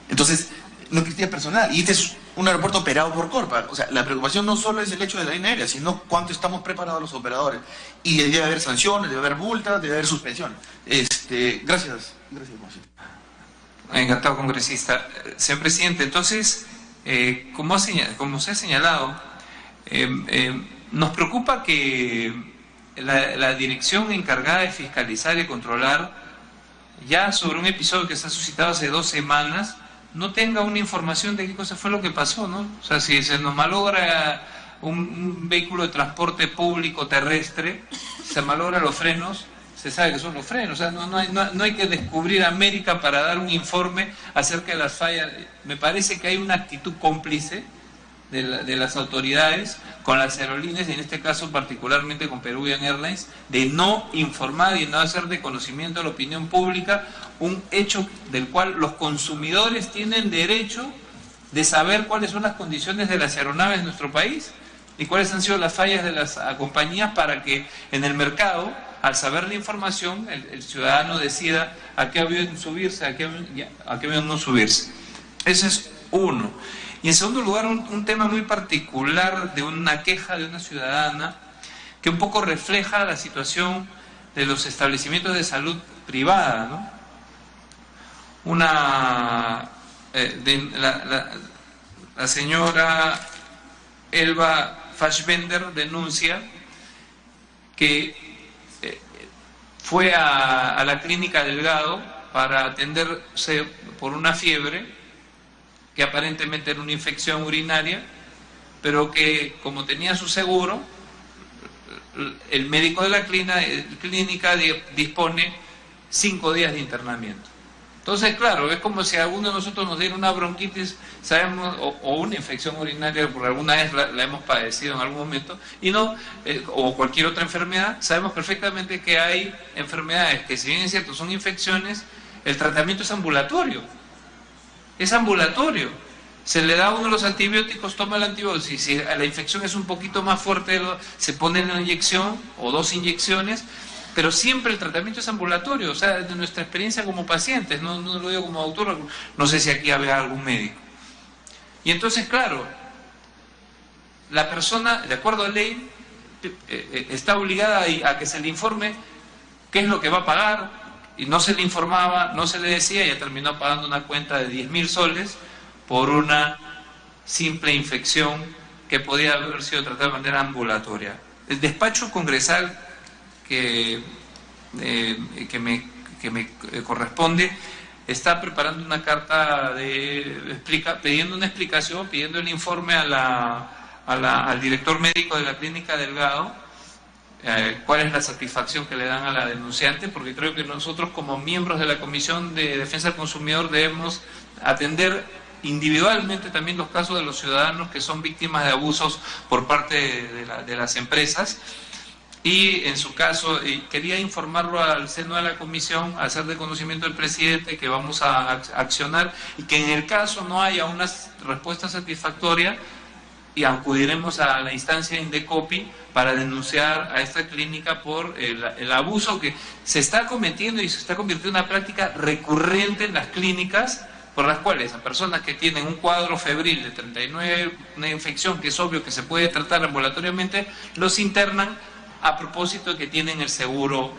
Entonces, no existía personal. Y este es un aeropuerto operado por Corpa. O sea, la preocupación no solo es el hecho de la línea aérea, sino cuánto estamos preparados los operadores. Y debe haber sanciones, debe haber multas, debe haber suspensiones. Gracias. Gracias, Marcelo. Encantado, congresista. Señor presidente, entonces, como se ha señalado, nos preocupa que la dirección encargada de fiscalizar y controlar, ya sobre un episodio que se ha suscitado hace 2 semanas, no tenga una información de qué cosa fue lo que pasó, ¿no? O sea, si se nos malogra un vehículo de transporte público terrestre, se malogra los frenos, se sabe que son los frenos. O sea, no hay que descubrir América para dar un informe acerca de las fallas. Me parece que hay una actitud cómplice de las autoridades con las aerolíneas, y en este caso particularmente con Peruvian Airlines, de no informar y no hacer de conocimiento a la opinión pública un hecho del cual los consumidores tienen derecho de saber cuáles son las condiciones de las aeronaves de nuestro país y cuáles han sido las fallas de las compañías, para que en el mercado, al saber la información, el ciudadano decida a qué avión subirse, a qué avión no subirse. Ese es uno. Y en segundo lugar, un tema muy particular de una queja de una ciudadana que un poco refleja la situación de los establecimientos de salud privada, ¿no? La señora Elba Fassbender denuncia que fue a la clínica Delgado para atenderse por una fiebre, que aparentemente era una infección urinaria, pero que como tenía su seguro, el médico de la clínica dispone 5 días de internamiento. Entonces, claro, es como si a alguno de nosotros nos diera una bronquitis, sabemos, o una infección urinaria, porque alguna vez la hemos padecido en algún momento, y no, o cualquier otra enfermedad. Sabemos perfectamente que hay enfermedades que, si bien es cierto, son infecciones, el tratamiento es ambulatorio. Es ambulatorio. Se le da a uno los antibióticos, toma el antibiótico. Si la infección es un poquito más fuerte, se pone una inyección o 2 inyecciones, pero siempre el tratamiento es ambulatorio. O sea, de nuestra experiencia como pacientes, no lo digo como doctor, no sé si aquí había algún médico. Y entonces, claro, la persona, de acuerdo a ley, está obligada a que se le informe qué es lo que va a pagar, y no se le informaba, no se le decía, y ya terminó pagando una cuenta de 10.000 soles por una simple infección que podía haber sido tratada de manera ambulatoria. El despacho congresal que me corresponde está preparando una carta pidiendo una explicación, pidiendo el informe al director médico de la clínica Delgado, cuál es la satisfacción que le dan a la denunciante, porque creo que nosotros, como miembros de la Comisión de Defensa del Consumidor, debemos atender individualmente también los casos de los ciudadanos que son víctimas de abusos por parte de las empresas. Y en su caso, quería informarlo al seno de la comisión, hacer de conocimiento del presidente que vamos a accionar, y que en el caso no haya una respuesta satisfactoria, y acudiremos a la instancia de Indecopi para denunciar a esta clínica por el abuso que se está cometiendo y se está convirtiendo en una práctica recurrente en las clínicas, por las cuales a personas que tienen un cuadro febril de 39, una infección que es obvio que se puede tratar ambulatoriamente, los internan a propósito de que tienen el seguro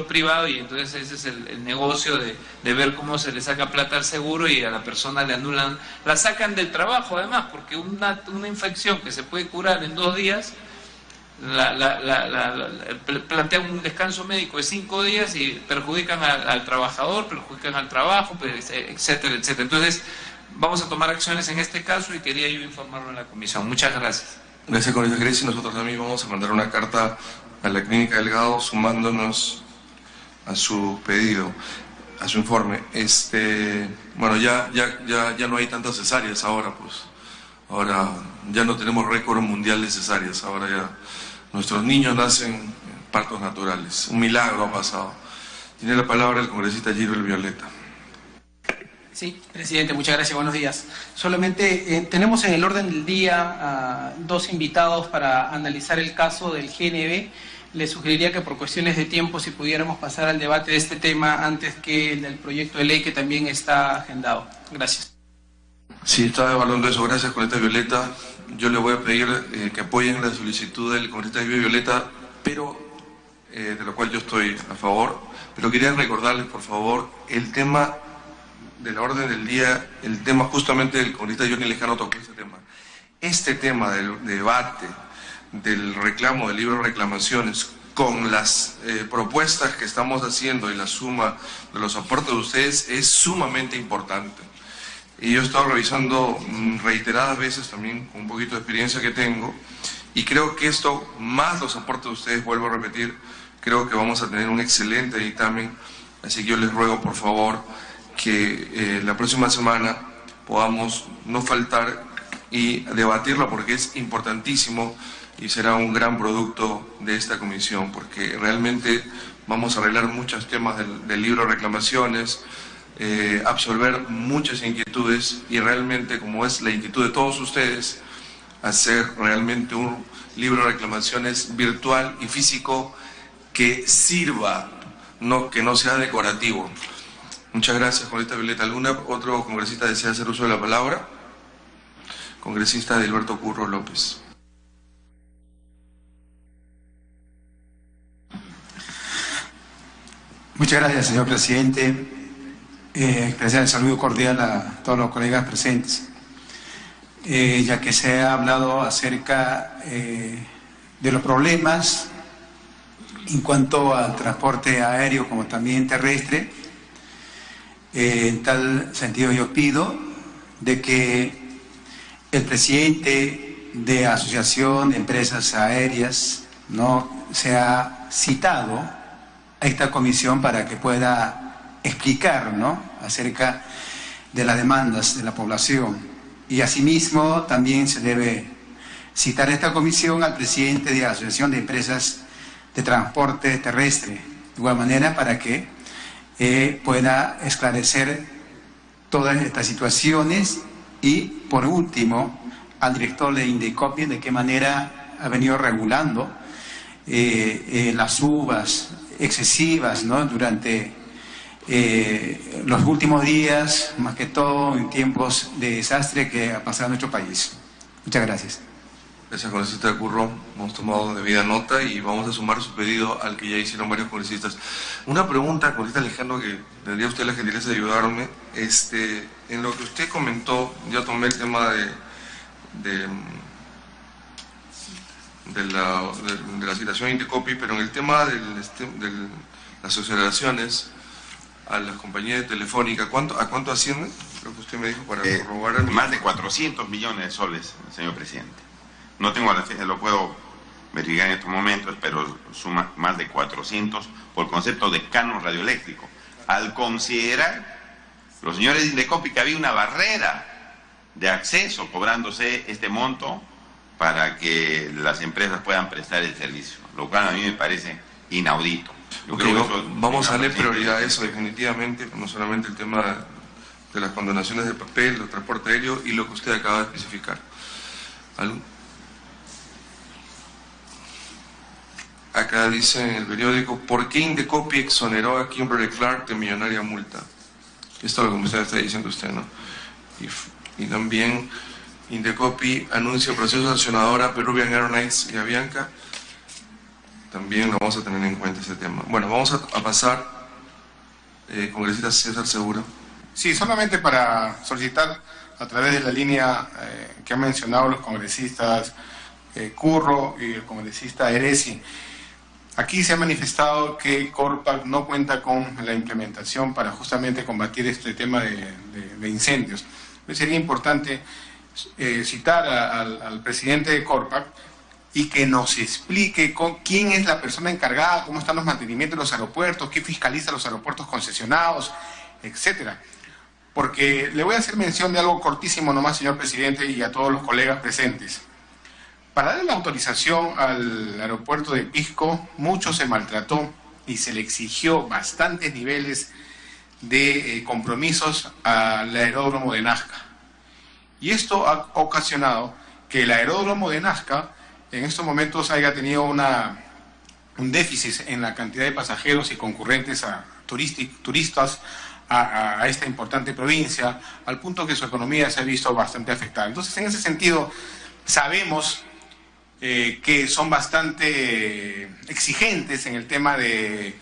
privado, y entonces ese es el negocio de ver cómo se le saca plata al seguro, y a la persona le anulan, la sacan del trabajo además, porque una infección que se puede curar en 2 días, plantean un descanso médico de 5 días y perjudican al trabajador, perjudican al trabajo, etcétera, etcétera. Entonces, vamos a tomar acciones en este caso, y quería yo informarlo en la comisión. Muchas gracias. Gracias, congresista Grecia. Nosotros también vamos a mandar una carta a la clínica Delgado sumándonos a su pedido, a su informe. Bueno, ya no hay tantas cesáreas ahora, pues. Ahora ya no tenemos récord mundial de cesáreas. Ahora ya nuestros niños nacen en partos naturales. Un milagro ha pasado. Tiene la palabra el congresista Giro El Violeta. Sí, presidente, muchas gracias, buenos días. Solamente tenemos en el orden del día 2 invitados para analizar el caso del GNB. le sugeriría que por cuestiones de tiempo, si pudiéramos pasar al debate de este tema antes que el del proyecto de ley que también está agendado. Gracias. Sí, estaba evaluando eso. Gracias, congresista Violeta. Yo le voy a pedir que apoyen la solicitud del congresista Violeta, pero de lo cual yo estoy a favor. Pero quería recordarles, por favor, el tema de la orden del día, el tema justamente del congresista Johnny Lejano tocó este tema. Este tema del debate, del reclamo, del libro de reclamaciones, con las propuestas que estamos haciendo y la suma de los aportes de ustedes es sumamente importante. Y yo he estado revisando reiteradas veces también con un poquito de experiencia que tengo, y creo que esto, más los aportes de ustedes, vuelvo a repetir, creo que vamos a tener un excelente dictamen. Así que yo les ruego, por favor, que la próxima semana podamos no faltar y debatirla, porque es importantísimo y será un gran producto de esta comisión, porque realmente vamos a arreglar muchos temas del libro de reclamaciones, absolver muchas inquietudes, y realmente, como es la inquietud de todos ustedes, hacer realmente un libro de reclamaciones virtual y físico que sirva, que no sea decorativo. Muchas gracias, congresista Violeta. ¿Algún otro congresista desea hacer uso de la palabra? Congresista Edilberto Curro López. Muchas gracias, señor presidente. Expresar el saludo cordial a todos los colegas presentes. Ya que se ha hablado acerca de los problemas en cuanto al transporte aéreo como también terrestre, en tal sentido yo pido de que el presidente de Asociación de Empresas Aéreas no sea citado a esta comisión para que pueda explicar, ¿no?, acerca de las demandas de la población. Y asimismo también se debe citar a esta comisión al presidente de la Asociación de Empresas de Transporte Terrestre, de igual manera, para que pueda esclarecer todas estas situaciones. Y por último, al director de Indecopi, de qué manera ha venido regulando las subas excesivas, ¿no?, durante los últimos días, más que todo en tiempos de desastre que ha pasado en nuestro país. Muchas gracias. Gracias, congresista Curro. Hemos tomado debida nota y vamos a sumar su pedido al que ya hicieron varios congresistas. Una pregunta, congresista Alejandro, que tendría usted la gentileza de ayudarme. En lo que usted comentó, yo tomé el tema de la citación de Indecopi, pero en el tema de las aceleraciones a las compañías telefónicas, ¿a cuánto asciende? Lo que usted me dijo para corroborar. Más de 400 millones de soles, señor presidente. No tengo la fecha, lo puedo verificar en estos momentos, pero suma más de 400 por concepto de canon radioeléctrico. Al considerar los señores de Indecopi que había una barrera de acceso cobrándose este monto para que las empresas puedan prestar el servicio, lo cual a mí me parece inaudito. Yo creo que eso, vamos a darle prioridad a eso definitivamente, no solamente el tema de las condonaciones de papel, del transporte aéreo y lo que usted acaba de especificar. Acá dice en el periódico, ¿por qué Indecopi exoneró a Kimberly Clark de millonaria multa? Esto es lo que usted está diciendo usted, ¿no? Y también Indecopi anuncia proceso sancionador a Peruvian Airlines y Avianca. También lo vamos a tener en cuenta ese tema. Bueno, vamos a pasar, congresista César Segura. Sí, solamente para solicitar a través de la línea que han mencionado los congresistas Curro y el congresista Heresi. Aquí se ha manifestado que Corpac no cuenta con la implementación para justamente combatir este tema de incendios. Sería importante citar al presidente de Corpac y que nos explique quién es la persona encargada, cómo están los mantenimientos de los aeropuertos, qué fiscaliza los aeropuertos concesionados, etcétera. Porque le voy a hacer mención de algo cortísimo nomás, señor presidente, y a todos los colegas presentes. Para dar la autorización al aeropuerto de Pisco, mucho se maltrató y se le exigió bastantes niveles de compromisos al aeródromo de Nazca. Y esto ha ocasionado que el aeródromo de Nazca en estos momentos haya tenido una un déficit en la cantidad de pasajeros y concurrentes turistas a esta importante provincia, al punto que su economía se ha visto bastante afectada. Entonces, en ese sentido, sabemos que son bastante exigentes en el tema del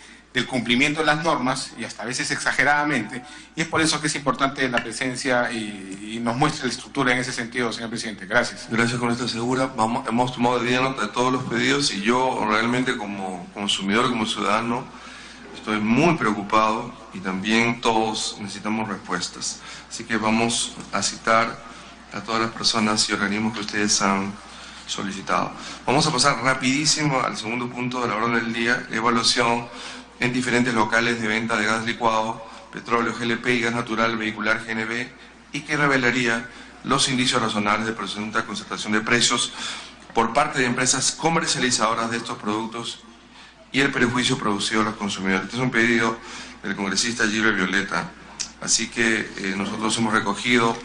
cumplimiento de las normas, y hasta a veces exageradamente, y es por eso que es importante la presencia y nos muestre la estructura en ese sentido, señor presidente. Gracias. Gracias, con segura. Hemos tomado debida nota de todos los pedidos, y yo realmente como consumidor, como ciudadano, estoy muy preocupado, y también todos necesitamos respuestas. Así que vamos a citar a todas las personas y organismos que ustedes han solicitado. Vamos a pasar rapidísimo al segundo punto de la orden del día: evaluación en diferentes locales de venta de gas licuado, petróleo GLP y gas natural vehicular GNV, y que revelaría los indicios razonables de presunta concertación de precios por parte de empresas comercializadoras de estos productos y el perjuicio producido a los consumidores. Este es un pedido del congresista Gilbert Violeta, así que nosotros hemos recogido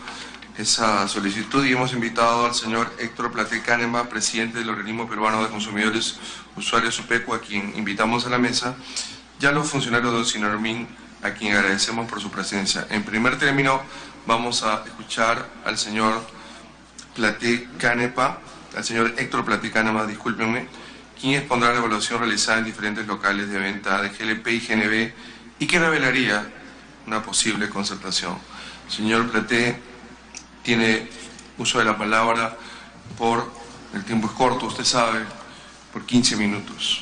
esa solicitud y hemos invitado al señor Héctor Platé Cánema, presidente del Organismo Peruano de Consumidores Usuarios UPECO, a quien invitamos a la mesa, y a los funcionarios de Sinormin, a quien agradecemos por su presencia. En primer término, vamos a escuchar al señor Platé Cánema, al señor Héctor Platé Cánema, discúlpenme, quien expondrá la evaluación realizada en diferentes locales de venta de GLP y GNV y que revelaría una posible concertación. Señor Platé, tiene uso de la palabra por, el tiempo es corto, usted sabe, por 15 minutos.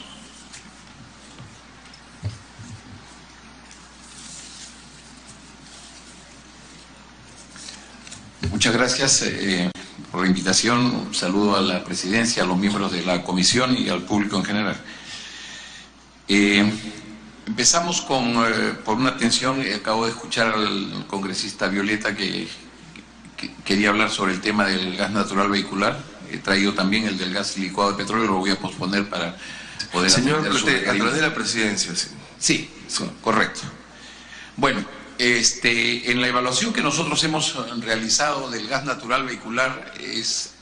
Muchas gracias por la invitación. Un saludo a la presidencia, a los miembros de la comisión y al público en general. Empezamos por una atención. Acabo de escuchar al congresista Violeta que quería hablar sobre el tema del gas natural vehicular. He traído también el del gas licuado de petróleo, lo voy a posponer para poder... Señor Platé, a través de la presidencia, sí. Sí, correcto. Bueno, en la evaluación que nosotros hemos realizado del gas natural vehicular es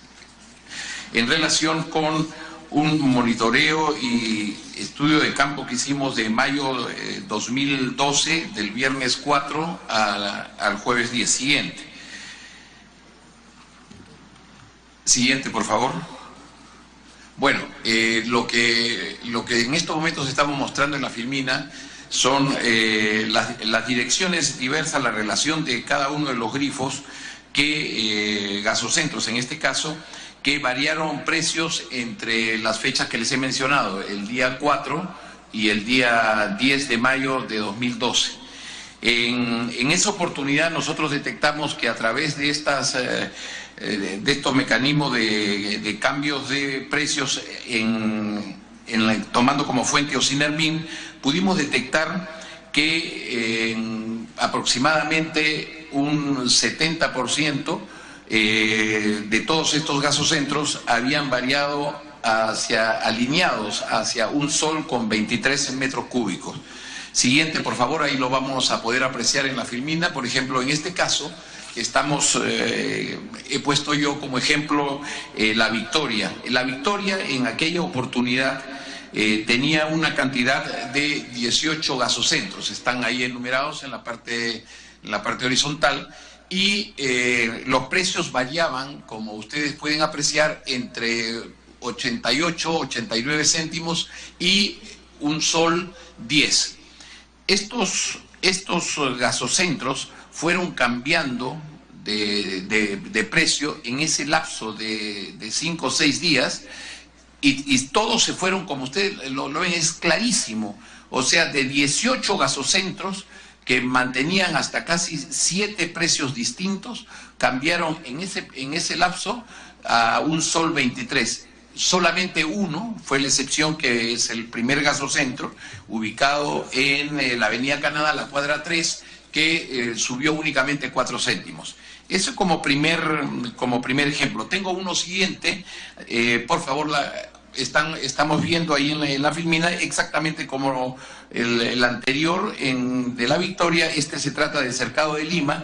en relación con un monitoreo y estudio de campo que hicimos de mayo 2012, del viernes 4 al jueves 10 siguiente. Siguiente, por favor. Bueno, lo que en estos momentos estamos mostrando en la filmina son las direcciones diversas, la relación de cada uno de los grifos, gasocentros en este caso, que variaron precios entre las fechas que les he mencionado, el día 4 y el día 10 de mayo de 2012. En esa oportunidad nosotros detectamos que a través de estos mecanismos de cambios de precios tomando como fuente Osinermin, pudimos detectar que aproximadamente un 70% de todos estos gasocentros habían variado alineados hacia un sol con 23 metros cúbicos. Siguiente, por favor, ahí lo vamos a poder apreciar en la filmina. Por ejemplo, en este caso he puesto yo como ejemplo La Victoria. La Victoria en aquella oportunidad tenía una cantidad de 18 gasocentros, están ahí enumerados en la parte horizontal, y los precios variaban, como ustedes pueden apreciar, entre 88, 89 céntimos y un sol 10. Estos gasocentros fueron cambiando de precio en ese lapso de 5 o 6 días, y todos se fueron, como ustedes lo ven, es clarísimo. O sea, de 18 gasocentros que mantenían hasta casi 7 precios distintos, cambiaron en ese lapso a un sol 23. Solamente uno fue la excepción, que es el primer gasocentro, ubicado en la avenida Canadá, la cuadra 3, que subió únicamente 4 céntimos. Eso como primer ejemplo. Tengo uno siguiente, por favor, estamos viendo ahí en la filmina exactamente como el anterior de La Victoria. Se trata del Cercado de Lima.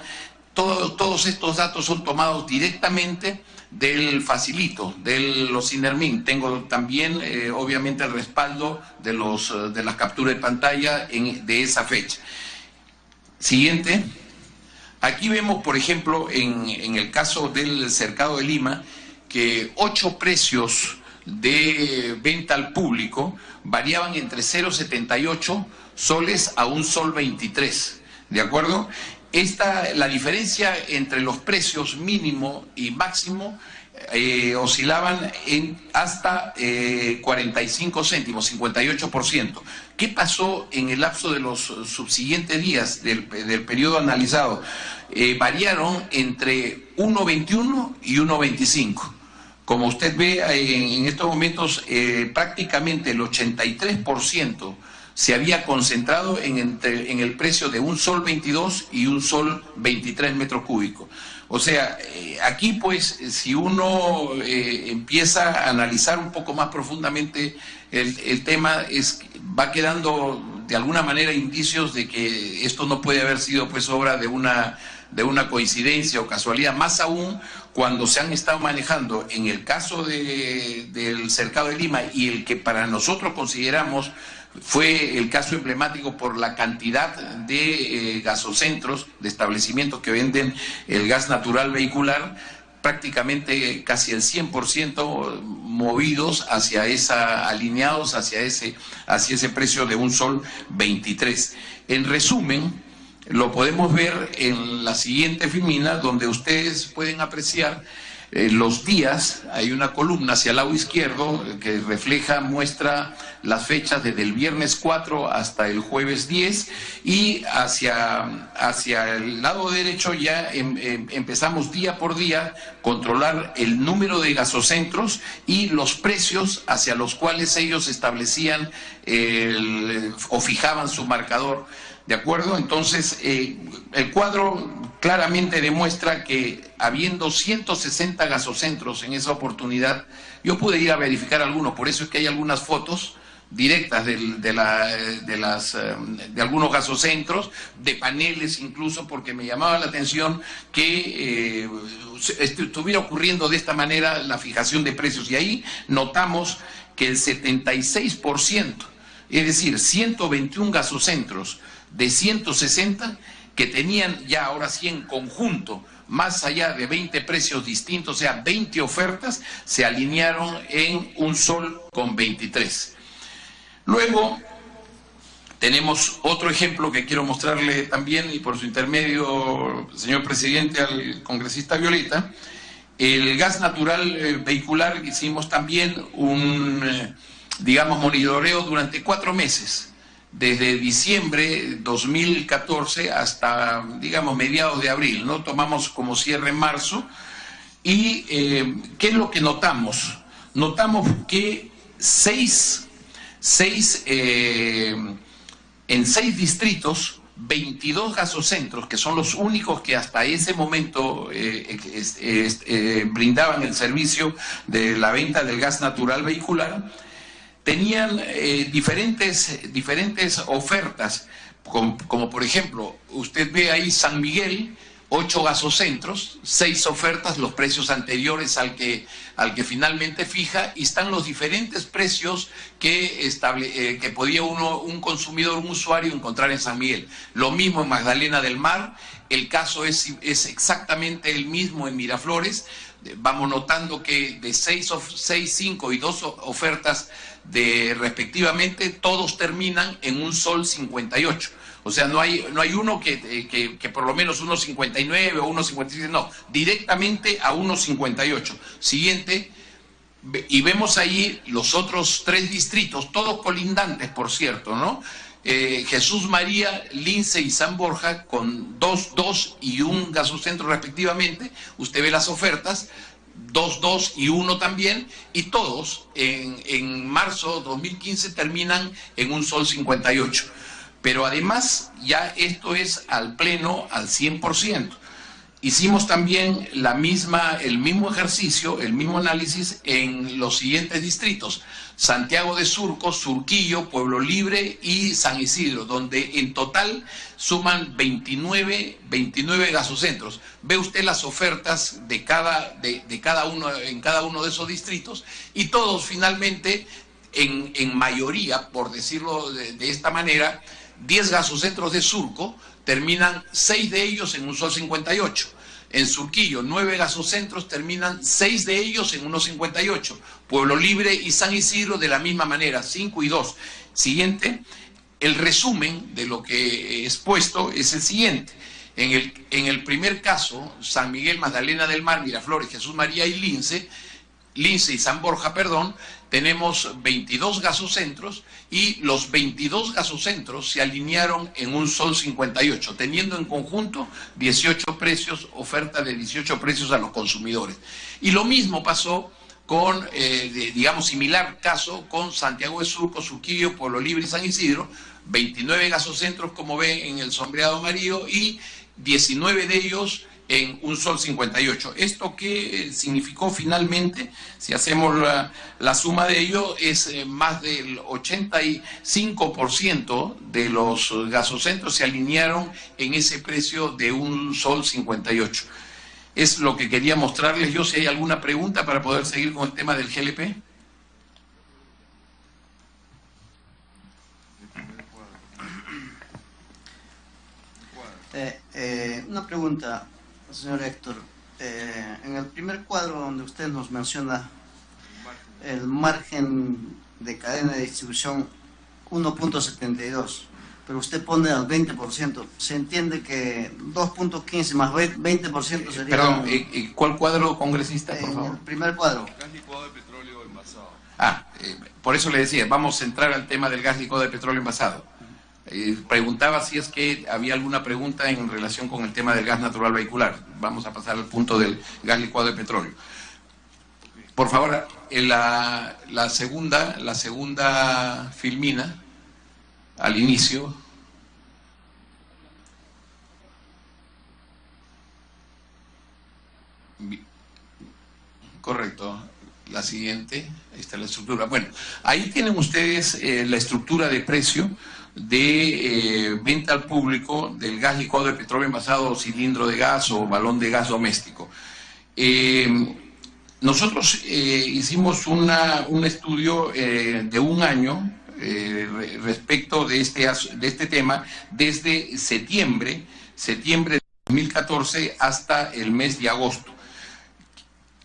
todos estos datos son tomados directamente del facilito, de los INERMIN. Tengo también, obviamente, el respaldo de las capturas de pantalla de esa fecha. Siguiente. Aquí vemos, por ejemplo, en el caso del Cercado de Lima, que 8 precios de venta al público variaban entre 0,78 soles a 1 sol 23, ¿de acuerdo? La diferencia entre los precios mínimo y máximo oscilaban hasta 45 céntimos, 58%. ¿Qué pasó en el lapso de los subsiguientes días del periodo analizado? Variaron entre 1,21 y 1,25. Como usted ve, en estos momentos prácticamente el 83% se había concentrado en el precio de 1 sol 22 y 1 sol 23 metros cúbicos. O sea, aquí pues si uno empieza a analizar un poco más profundamente el tema, va quedando de alguna manera indicios de que esto no puede haber sido pues obra de una coincidencia o casualidad, más aún cuando se han estado manejando en el caso del Cercado de Lima y el que para nosotros consideramos fue el caso emblemático por la cantidad de gasocentros, de establecimientos que venden el gas natural vehicular, prácticamente casi el 100% movidos alineados hacia ese precio de 1 sol 23. En resumen, lo podemos ver en la siguiente filmina, donde ustedes pueden apreciar los días. Hay una columna hacia el lado izquierdo que muestra las fechas desde el viernes 4 hasta el jueves 10, y hacia el lado derecho ya empezamos día por día controlar el número de gasocentros y los precios hacia los cuales ellos establecían o fijaban su marcador. ¿De acuerdo? Entonces, el cuadro claramente demuestra que habiendo 160 gasocentros en esa oportunidad, yo pude ir a verificar algunos, por eso es que hay algunas fotos directas de algunos gasocentros, de paneles incluso, porque me llamaba la atención que estuviera ocurriendo de esta manera la fijación de precios, y ahí notamos que el 76%, es decir, 121 gasocentros de 160 que tenían ya ahora sí en conjunto más allá de 20 precios distintos, o sea 20 ofertas, se alinearon en 1 sol con 23. Luego tenemos otro ejemplo que quiero mostrarle también, y por su intermedio, señor presidente, al congresista Violeta. El gas natural vehicular, hicimos también un monitoreo durante 4 meses. Desde diciembre 2014 hasta, mediados de abril, ¿no? Tomamos como cierre en marzo. ¿Y qué es lo que notamos? Notamos que en 6 distritos, 22 gasocentros, que son los únicos que hasta ese momento brindaban el servicio de la venta del gas natural vehicular, tenían diferentes ofertas, como por ejemplo, usted ve ahí San Miguel, 8 gasocentros, 6 ofertas, los precios anteriores al que finalmente fija, y están los diferentes precios que podía un consumidor, un usuario, encontrar en San Miguel. Lo mismo en Magdalena del Mar, el caso es exactamente el mismo en Miraflores. Vamos notando que de 6, 5 y 2 ofertas respectivamente, todos terminan en 1 sol 58. O sea, no hay uno que por lo menos 1.59 o 1.57, no, directamente a 1.58. Siguiente, y vemos ahí los otros 3 distritos, todos colindantes, por cierto, ¿no? Jesús María, Lince y San Borja, con 2 y 1 gasocentro respectivamente. Usted ve las ofertas, 2 y 1 también, y todos en marzo 2015 terminan en 1 sol 58. Pero además ya esto es al pleno, al 100%. Hicimos también el mismo ejercicio, el mismo análisis en los siguientes distritos: Santiago de Surco, Surquillo, Pueblo Libre y San Isidro, donde en total suman 29 gasocentros. Ve usted las ofertas de cada uno en cada uno de esos distritos, y todos finalmente, en mayoría, por decirlo de esta manera, 10 gasocentros de Surco terminan 6 de ellos en un sol 58. En Surquillo, 9 gasocentros terminan 6 de ellos en 1,58. Pueblo Libre y San Isidro de la misma manera, 5 y 2. Siguiente, el resumen de lo que he expuesto es el siguiente. En el primer caso, San Miguel, Magdalena del Mar, Miraflores, Jesús María y Lince y San Borja, tenemos 22 gasocentros, y los 22 gasocentros se alinearon en un sol 58, teniendo en conjunto 18 precios, oferta de 18 precios a los consumidores. Y lo mismo pasó con, similar caso con Santiago de Surco, Surquillo, Pueblo Libre y San Isidro, 29 gasocentros, como ven en el sombreado amarillo, y 19 de ellos en un sol 58. ¿Esto qué significó finalmente? Si hacemos la suma de ello, es más del 85% de los gasocentros se alinearon en ese precio de un sol 58. Es lo que quería mostrarles yo. Si hay alguna pregunta para poder seguir con el tema del GLP. Una pregunta, señor Héctor. En el primer cuadro donde usted nos menciona el margen de cadena de distribución 1.72, pero usted pone al 20%, se entiende que 2.15 más 20% sería... Perdón, ¿cuál cuadro, congresista, por favor? El primer cuadro. Gas licuado de petróleo envasado. Por eso le decía, vamos a entrar al tema del gas licuado de petróleo envasado. Preguntaba si es que había alguna pregunta en relación con el tema del gas natural vehicular. Vamos a pasar al punto del gas licuado de petróleo. Por favor, la segunda filmina, al inicio. Correcto. La siguiente, ahí está la estructura. Bueno, ahí tienen ustedes la estructura de precio de venta al público del gas licuado de petróleo envasado, cilindro de gas o balón de gas doméstico. Nosotros hicimos un estudio de un año respecto de este tema, desde septiembre de 2014 hasta el mes de agosto.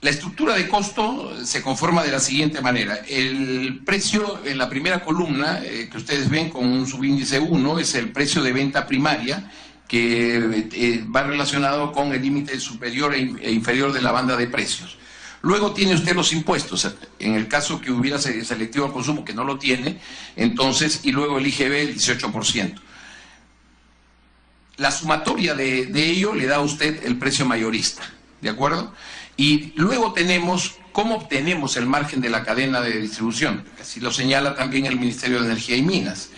La estructura de costo se conforma de la siguiente manera. El precio en la primera columna, que ustedes ven con un subíndice 1, es el precio de venta primaria, que va relacionado con el límite superior e inferior de la banda de precios. Luego tiene usted los impuestos, en el caso que hubiera selectivo al consumo, que no lo tiene, entonces, y luego el IGB, el 18%. La sumatoria de ello le da a usted el precio mayorista, ¿de acuerdo? Y luego tenemos cómo obtenemos el margen de la cadena de distribución, así lo señala también el Ministerio de Energía y Minas.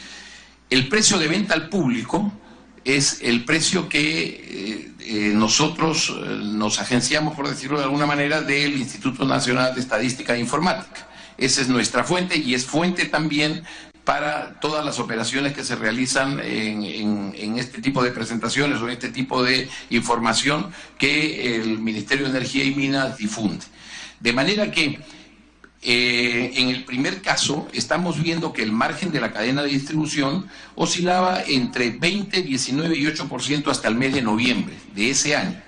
El precio de venta al público es el precio que nosotros nos agenciamos, por decirlo de alguna manera, del Instituto Nacional de Estadística e Informática. Esa es nuestra fuente, y es fuente también para todas las operaciones que se realizan en este tipo de presentaciones o en este tipo de información que el Ministerio de Energía y Minas difunde. De manera que en el primer caso estamos viendo que el margen de la cadena de distribución oscilaba entre 20, 19 y 8% hasta el mes de noviembre de ese año.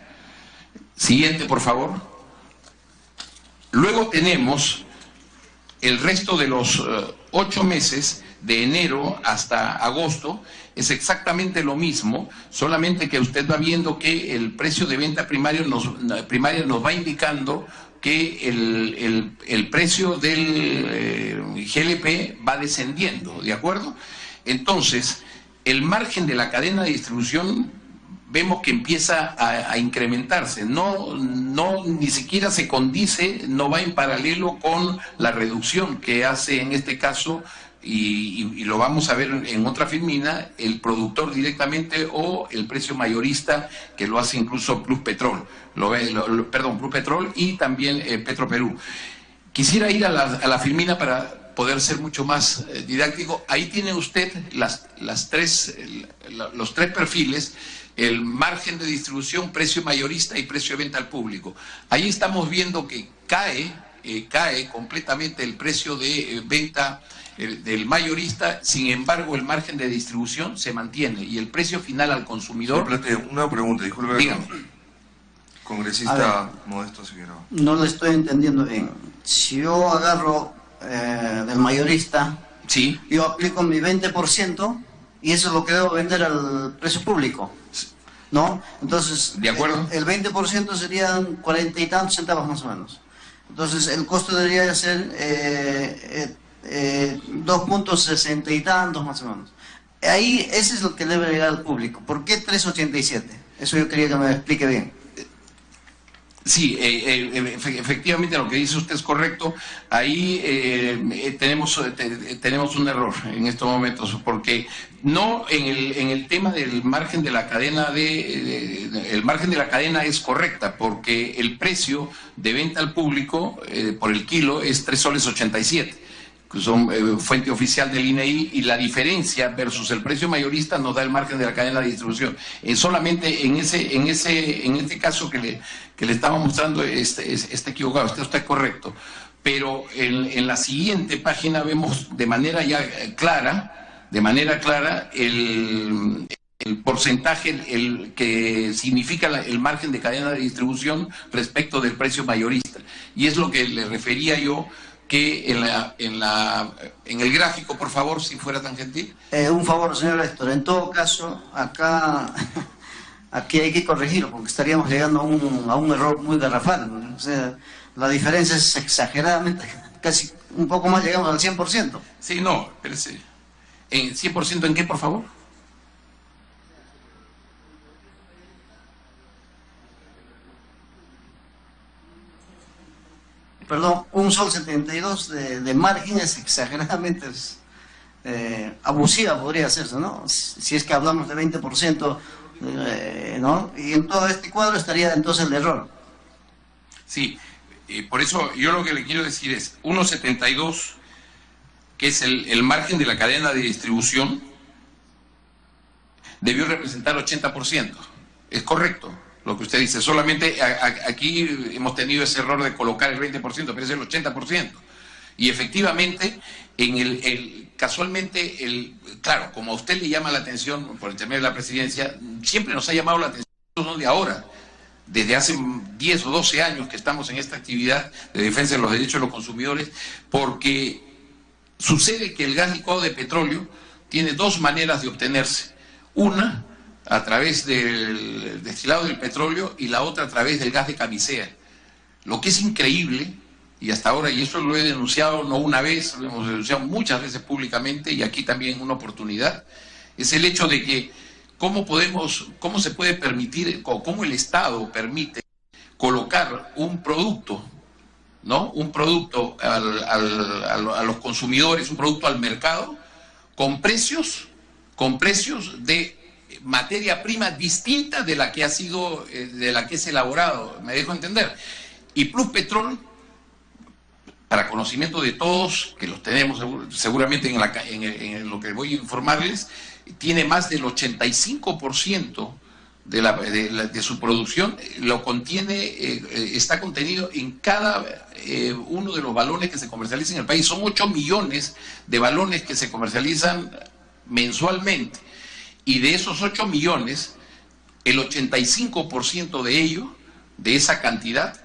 Siguiente, por favor. Luego tenemos el resto de los 8 meses, de enero hasta agosto, es exactamente lo mismo, solamente que usted va viendo que el precio de venta primaria nos va indicando que el precio del GLP va descendiendo, ¿de acuerdo? Entonces, el margen de la cadena de distribución vemos que empieza a incrementarse, ni siquiera se condice, no va en paralelo con la reducción que hace en este caso y lo vamos a ver en otra filmina, el productor directamente o el precio mayorista, que lo hace incluso Plus Petrol, Plus Petrol y también Petroperú. Quisiera ir a la filmina para poder ser mucho más didáctico. Ahí tiene usted los tres perfiles: el margen de distribución, precio mayorista y precio de venta al público. Ahí estamos viendo que cae completamente el precio de venta del mayorista, sin embargo el margen de distribución se mantiene y el precio final al consumidor... Una pregunta, disculpe. Dígame. Congresista Modesto Figueroa. No lo estoy entendiendo bien. Si yo agarro del mayorista, sí, yo aplico mi 20% y eso es lo que debo vender al precio público, ¿no? Entonces, de acuerdo, el 20% serían 40 y tantos centavos más o menos. Entonces el costo debería ser 2.60 y tantos más o menos. Ahí ese es lo que debe llegar al público. ¿Por qué 3.87? Eso yo quería que me explique bien. Sí, efectivamente lo que dice usted es correcto. Ahí tenemos un error en estos momentos, porque no en el tema del margen de la cadena el margen de la cadena es correcta, porque el precio de venta al público por el kilo es 3.87 soles, que son fuente oficial del INEI, y la diferencia versus el precio mayorista nos da el margen de la cadena de distribución. Solamente en este caso que le estaba mostrando está equivocado, está correcto. Pero en la siguiente página vemos de manera clara el porcentaje el que significa el margen de cadena de distribución respecto del precio mayorista. Y es lo que le refería yo, que en el gráfico, por favor, si fuera tan gentil. Un favor, señor Héctor. En todo caso, aquí hay que corregirlo, porque estaríamos llegando a un error muy garrafal, ¿no? O sea, la diferencia es exageradamente, casi un poco más llegamos al 100%. Sí, no, espérese. ¿En 100% en qué, por favor? Perdón, 1.72 sol de margen es exageradamente abusiva, podría hacerse, ¿no? Si es que hablamos de 20%, ¿no? Y en todo este cuadro estaría entonces el error. Sí, por eso yo lo que le quiero decir es 1.72, que es el margen de la cadena de distribución, debió representar 80%. Es correcto lo que usted dice, solamente aquí hemos tenido ese error de colocar el 20%, pero es el 80%. Y efectivamente, casualmente, claro, como a usted le llama la atención por intermedio de la presidencia, siempre nos ha llamado la atención, no de ahora, desde hace 10 o 12 años que estamos en esta actividad de defensa de los derechos de los consumidores, porque sucede que el gas licuado de petróleo tiene dos maneras de obtenerse. Una, a través del destilado del petróleo, y la otra a través del gas de camisea. Lo que es increíble, y hasta ahora, y eso lo he denunciado no una vez, lo hemos denunciado muchas veces públicamente, y aquí también en una oportunidad, es el hecho de que cómo se puede permitir, o cómo el Estado permite colocar un producto, ¿no? Un producto a los consumidores, un producto al mercado, con precios de materia prima distinta de la que ha sido, de la que es elaborado, me dejo entender. Y Plus Petrol, para conocimiento de todos, que los tenemos seguramente en lo que voy a informarles, tiene más del 85% de su producción, lo contiene, está contenido en cada uno de los balones que se comercializan en el país. Son 8 millones de balones que se comercializan mensualmente. Y de esos 8 millones, el 85% de ellos, de esa cantidad,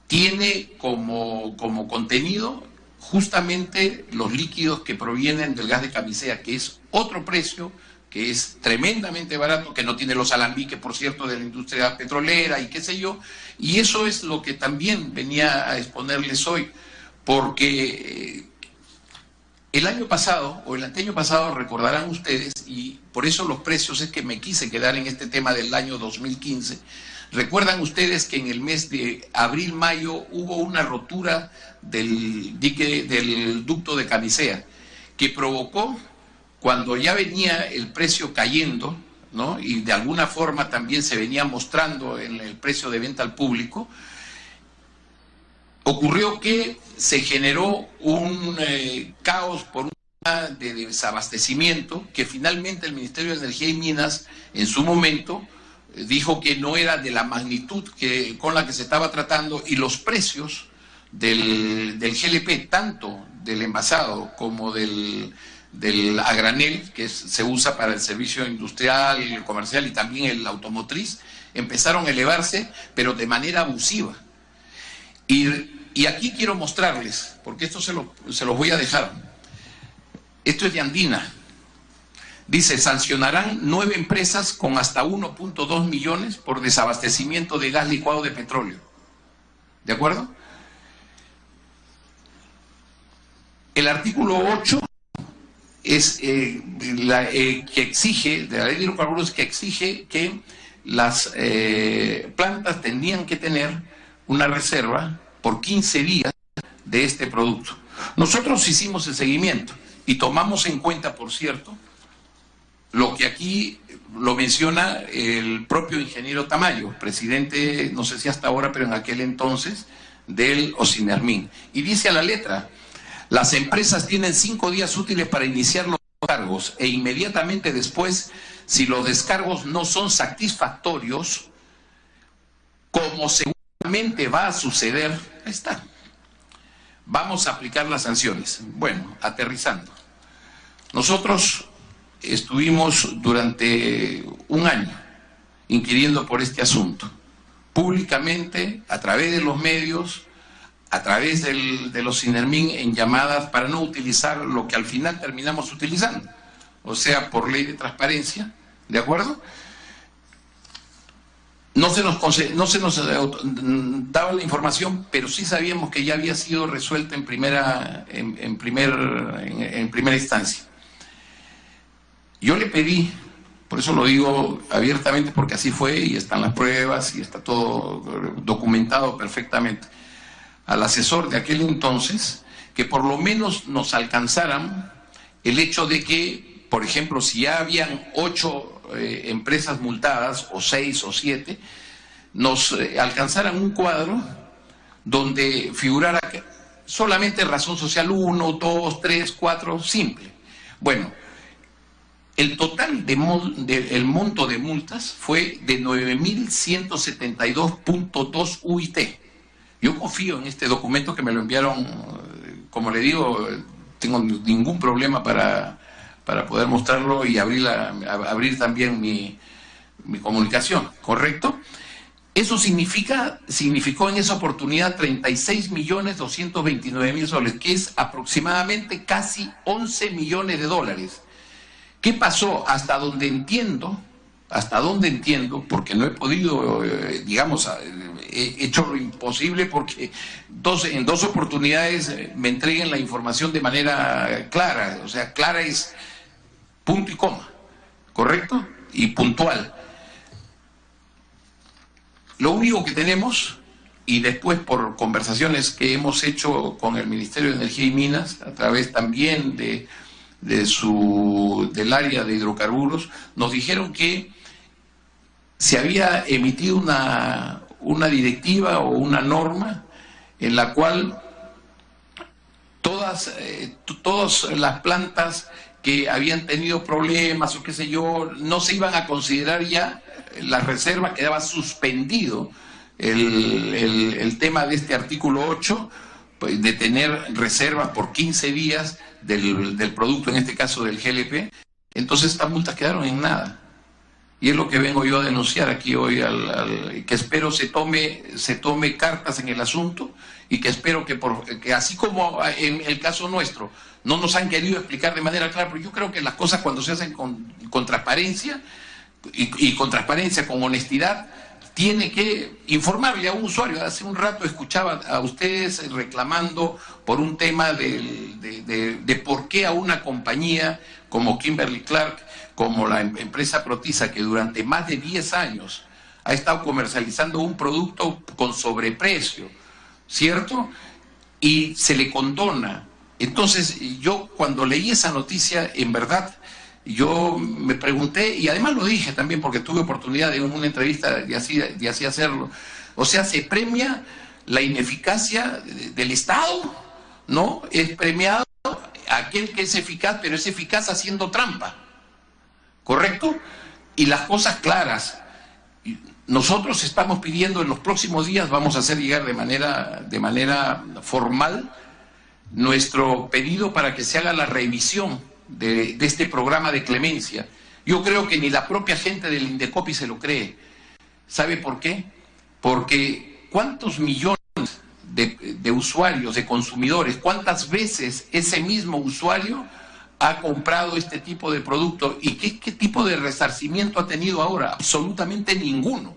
tiene como contenido justamente los líquidos que provienen del gas de camisea, que es otro precio, que es tremendamente barato, que no tiene los alambiques, por cierto, de la industria petrolera y qué sé yo. Y eso es lo que también venía a exponerles hoy, porque el año pasado, o el anteaño pasado, recordarán ustedes, y por eso los precios es que me quise quedar en este tema del año 2015, recuerdan ustedes que en el mes de abril-mayo hubo una rotura del ducto de camisea, que provocó, cuando ya venía el precio cayendo, ¿no?, y de alguna forma también se venía mostrando en el precio de venta al público, ocurrió que se generó un caos por un tema de desabastecimiento que finalmente el Ministerio de Energía y Minas en su momento dijo que no era de la magnitud con la que se estaba tratando, y los precios del GLP, tanto del envasado como del a granel, que se usa para el servicio industrial, el comercial y también el automotriz, empezaron a elevarse, pero de manera abusiva. Y aquí quiero mostrarles, porque esto se los voy a dejar. Esto es de Andina. Dice, sancionarán 9 empresas con hasta 1.2 millones por desabastecimiento de gas licuado de petróleo. ¿De acuerdo? El artículo 8 es que exige, de la ley de hidrocarburos, que exige que las plantas tendrían que tener una reserva por 15 días de este producto. Nosotros hicimos el seguimiento y tomamos en cuenta, por cierto, lo que aquí lo menciona el propio ingeniero Tamayo, presidente, no sé si hasta ahora, pero en aquel entonces, del Ocinermin. Y dice a la letra: las empresas tienen 5 días útiles para iniciar los descargos e inmediatamente después, si los descargos no son satisfactorios, como seguramente va a suceder, ahí está, vamos a aplicar las sanciones. Bueno, aterrizando. Nosotros estuvimos durante un año inquiriendo por este asunto, públicamente, a través de los medios, a través de los Ocinermin, en llamadas, para no utilizar lo que al final terminamos utilizando, o sea, por ley de transparencia, ¿de acuerdo? No se nos daba la información, pero sí sabíamos que ya había sido resuelta en primera instancia. Yo le pedí, por eso lo digo abiertamente, porque así fue y están las pruebas y está todo documentado perfectamente, al asesor de aquel entonces, que por lo menos nos alcanzaran el hecho de que, por ejemplo, si ya habían 8 empresas multadas, o 6 o 7, nos alcanzaran un cuadro donde figurara solamente razón social 1, 2, 3, 4, simple. Bueno, el total del monto de multas fue de 9.172.2 UIT. Yo confío en este documento que me lo enviaron, como le digo, tengo ningún problema para poder mostrarlo y abrir también mi comunicación, ¿correcto? Eso significó en esa oportunidad 36.229.000 soles, que es aproximadamente casi 11 millones de dólares. ¿Qué pasó? Hasta donde entiendo, porque no he podido, digamos, he hecho lo imposible porque en 2 oportunidades me entreguen la información de manera clara, o sea, clara es punto y coma, ¿correcto? Y puntual. Lo único que tenemos, y después por conversaciones que hemos hecho con el Ministerio de Energía y Minas, a través también del área de hidrocarburos, nos dijeron que se había emitido una directiva o una norma en la cual todas las plantas que habían tenido problemas o qué sé yo, no se iban a considerar ya la reserva, quedaba suspendido el tema de este artículo 8, pues, de tener reservas por 15 días del producto, en este caso del GLP. Entonces estas multas quedaron en nada. Y es lo que vengo yo a denunciar aquí hoy, que espero se tome cartas en el asunto, y que espero que así como en el caso nuestro no nos han querido explicar de manera clara, pero yo creo que las cosas cuando se hacen con transparencia, y con transparencia, con honestidad, tiene que informarle a un usuario. Hace un rato escuchaba a ustedes reclamando por un tema de por qué a una compañía como Kimberly-Clark, como la empresa Protisa, que durante más de 10 años ha estado comercializando un producto con sobreprecio, ¿cierto? Y se le condona Entonces, yo cuando leí esa noticia, en verdad, yo me pregunté, y además lo dije también porque tuve oportunidad en una entrevista de así hacerlo, o sea, se premia la ineficacia del Estado, ¿no? Es premiado aquel que es eficaz, pero es eficaz haciendo trampa, ¿correcto? Y las cosas claras. Nosotros estamos pidiendo en los próximos días, vamos a hacer llegar de manera formal nuestro pedido para que se haga la revisión de este programa de clemencia. Yo creo que ni la propia gente del Indecopi se lo cree. ¿Sabe por qué? Porque ¿cuántos millones de usuarios, de consumidores, cuántas veces ese mismo usuario ha comprado este tipo de producto y qué tipo de resarcimiento ha tenido ahora? Absolutamente ninguno.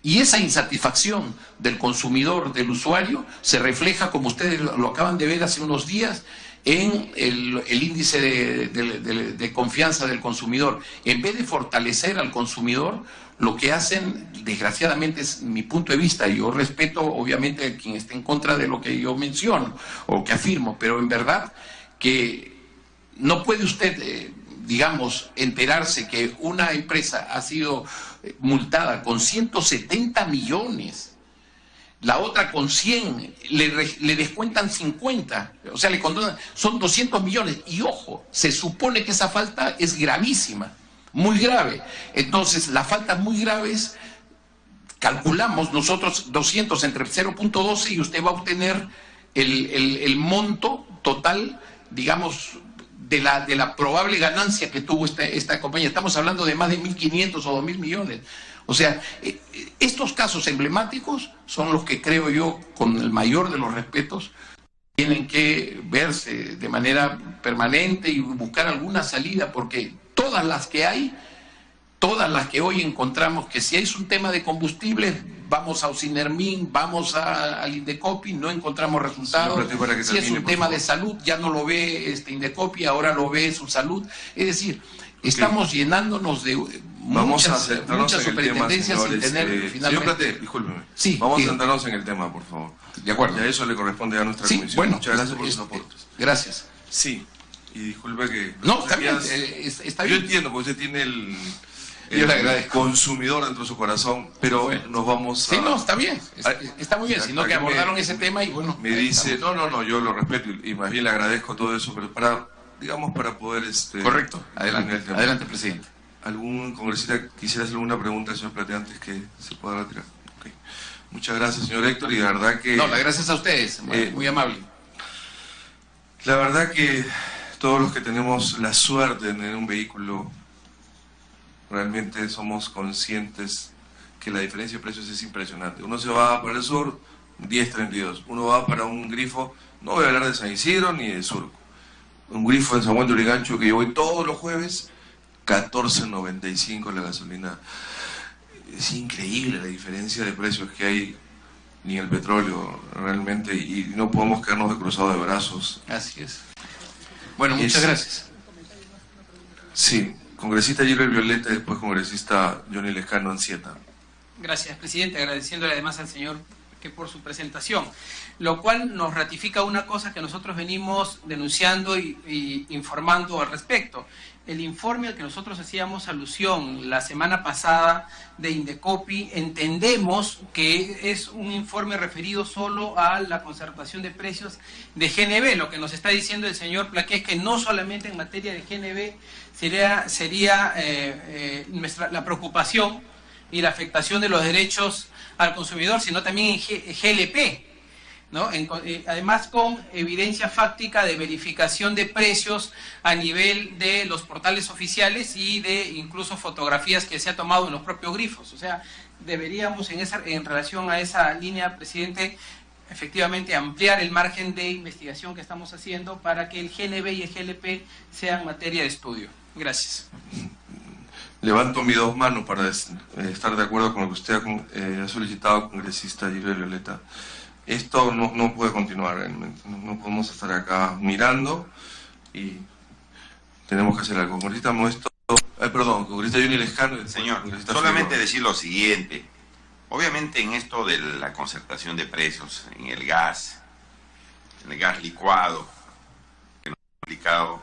Y esa insatisfacción del consumidor, del usuario, se refleja, como ustedes lo acaban de ver hace unos días, en el índice de confianza del consumidor. En vez de fortalecer al consumidor, lo que hacen, desgraciadamente, es mi punto de vista. Yo respeto, obviamente, a quien esté en contra de lo que yo menciono o que afirmo, pero en verdad que no puede usted, digamos, enterarse que una empresa ha sido multada con 170 millones, la otra con 100, le descuentan 50, o sea, le condonan, son 200 millones. Y ojo, se supone que esa falta es gravísima, muy grave. Entonces, las faltas muy graves, calculamos nosotros 200 entre 0.12 y usted va a obtener el monto total, digamos, de la probable ganancia que tuvo esta compañía. Estamos hablando de más de 1.500 o 2.000 millones. O sea, estos casos emblemáticos son los que creo yo, con el mayor de los respetos, tienen que verse de manera permanente y buscar alguna salida, porque todas las que hay, todas las que hoy encontramos, que si es un tema de combustibles, vamos a Ocinermin, vamos al Indecopi, no encontramos resultados. Si es un tema de salud, ya no lo ve Indecopi, ahora lo ve su salud. Es decir, estamos llenándonos de muchas superintendencias sin tener finalmente... Señor Plate, discúlpeme. Sí, vamos a centrarnos en el tema, por favor. De acuerdo. Y a eso le corresponde a nuestra comisión. Bueno, muchas gracias por sus aportes. Gracias. Sí, y disculpe que... No, está bien, está bien. Yo entiendo, porque usted tiene el consumidor dentro de su corazón, pero bueno, nos vamos a... Sí, no, está bien, está muy bien, sino que abordaron ese tema y bueno... Me dice, no, yo lo respeto y más bien le agradezco todo eso, pero para poder... Correcto, adelante, presidente. ¿Algún congresista quisiera hacer alguna pregunta al señor Plate antes que se pueda retirar? Okay. Muchas gracias, señor Héctor, y de verdad que... No, las gracias a ustedes, muy amable. La verdad que todos los que tenemos la suerte de tener un vehículo, realmente somos conscientes que la diferencia de precios es impresionante. Uno se va para el sur, 10.32. Uno va para un grifo, no voy a hablar de San Isidro ni de Surco. Un grifo en San Juan de Urigancho que yo voy todos los jueves, 14.95 la gasolina. Es increíble la diferencia de precios que hay ni el petróleo realmente, y no podemos quedarnos de cruzado de brazos. Así es. Bueno, muchas gracias. Sí. Congresista Gilbert Violeta y después congresista Johnny Lescano Ansieta. Gracias, presidente. Agradeciéndole además al señor que por su presentación, lo cual nos ratifica una cosa que nosotros venimos denunciando y informando al respecto. El informe al que nosotros hacíamos alusión la semana pasada de Indecopi, entendemos que es un informe referido solo a la concertación de precios de GNB. Lo que nos está diciendo el señor Plaqué es que no solamente en materia de GNB sería la preocupación y la afectación de los derechos al consumidor, sino también en GLP, ¿no? Además con evidencia fáctica de verificación de precios a nivel de los portales oficiales y de incluso fotografías que se ha tomado en los propios grifos. O sea, deberíamos en relación a esa línea, presidente, efectivamente ampliar el margen de investigación que estamos haciendo para que el GNB y el GLP sean materia de estudio. Gracias. Levanto mis dos manos para estar de acuerdo con lo que usted ha solicitado, congresista Gilbert Violeta. Esto no puede continuar realmente. No podemos estar acá mirando y tenemos que hacer algo. Congresista Modesto, congresista Johnny Lescano. Señor, solamente decir lo siguiente. Obviamente en esto de la concertación de precios, en el gas licuado, complicado.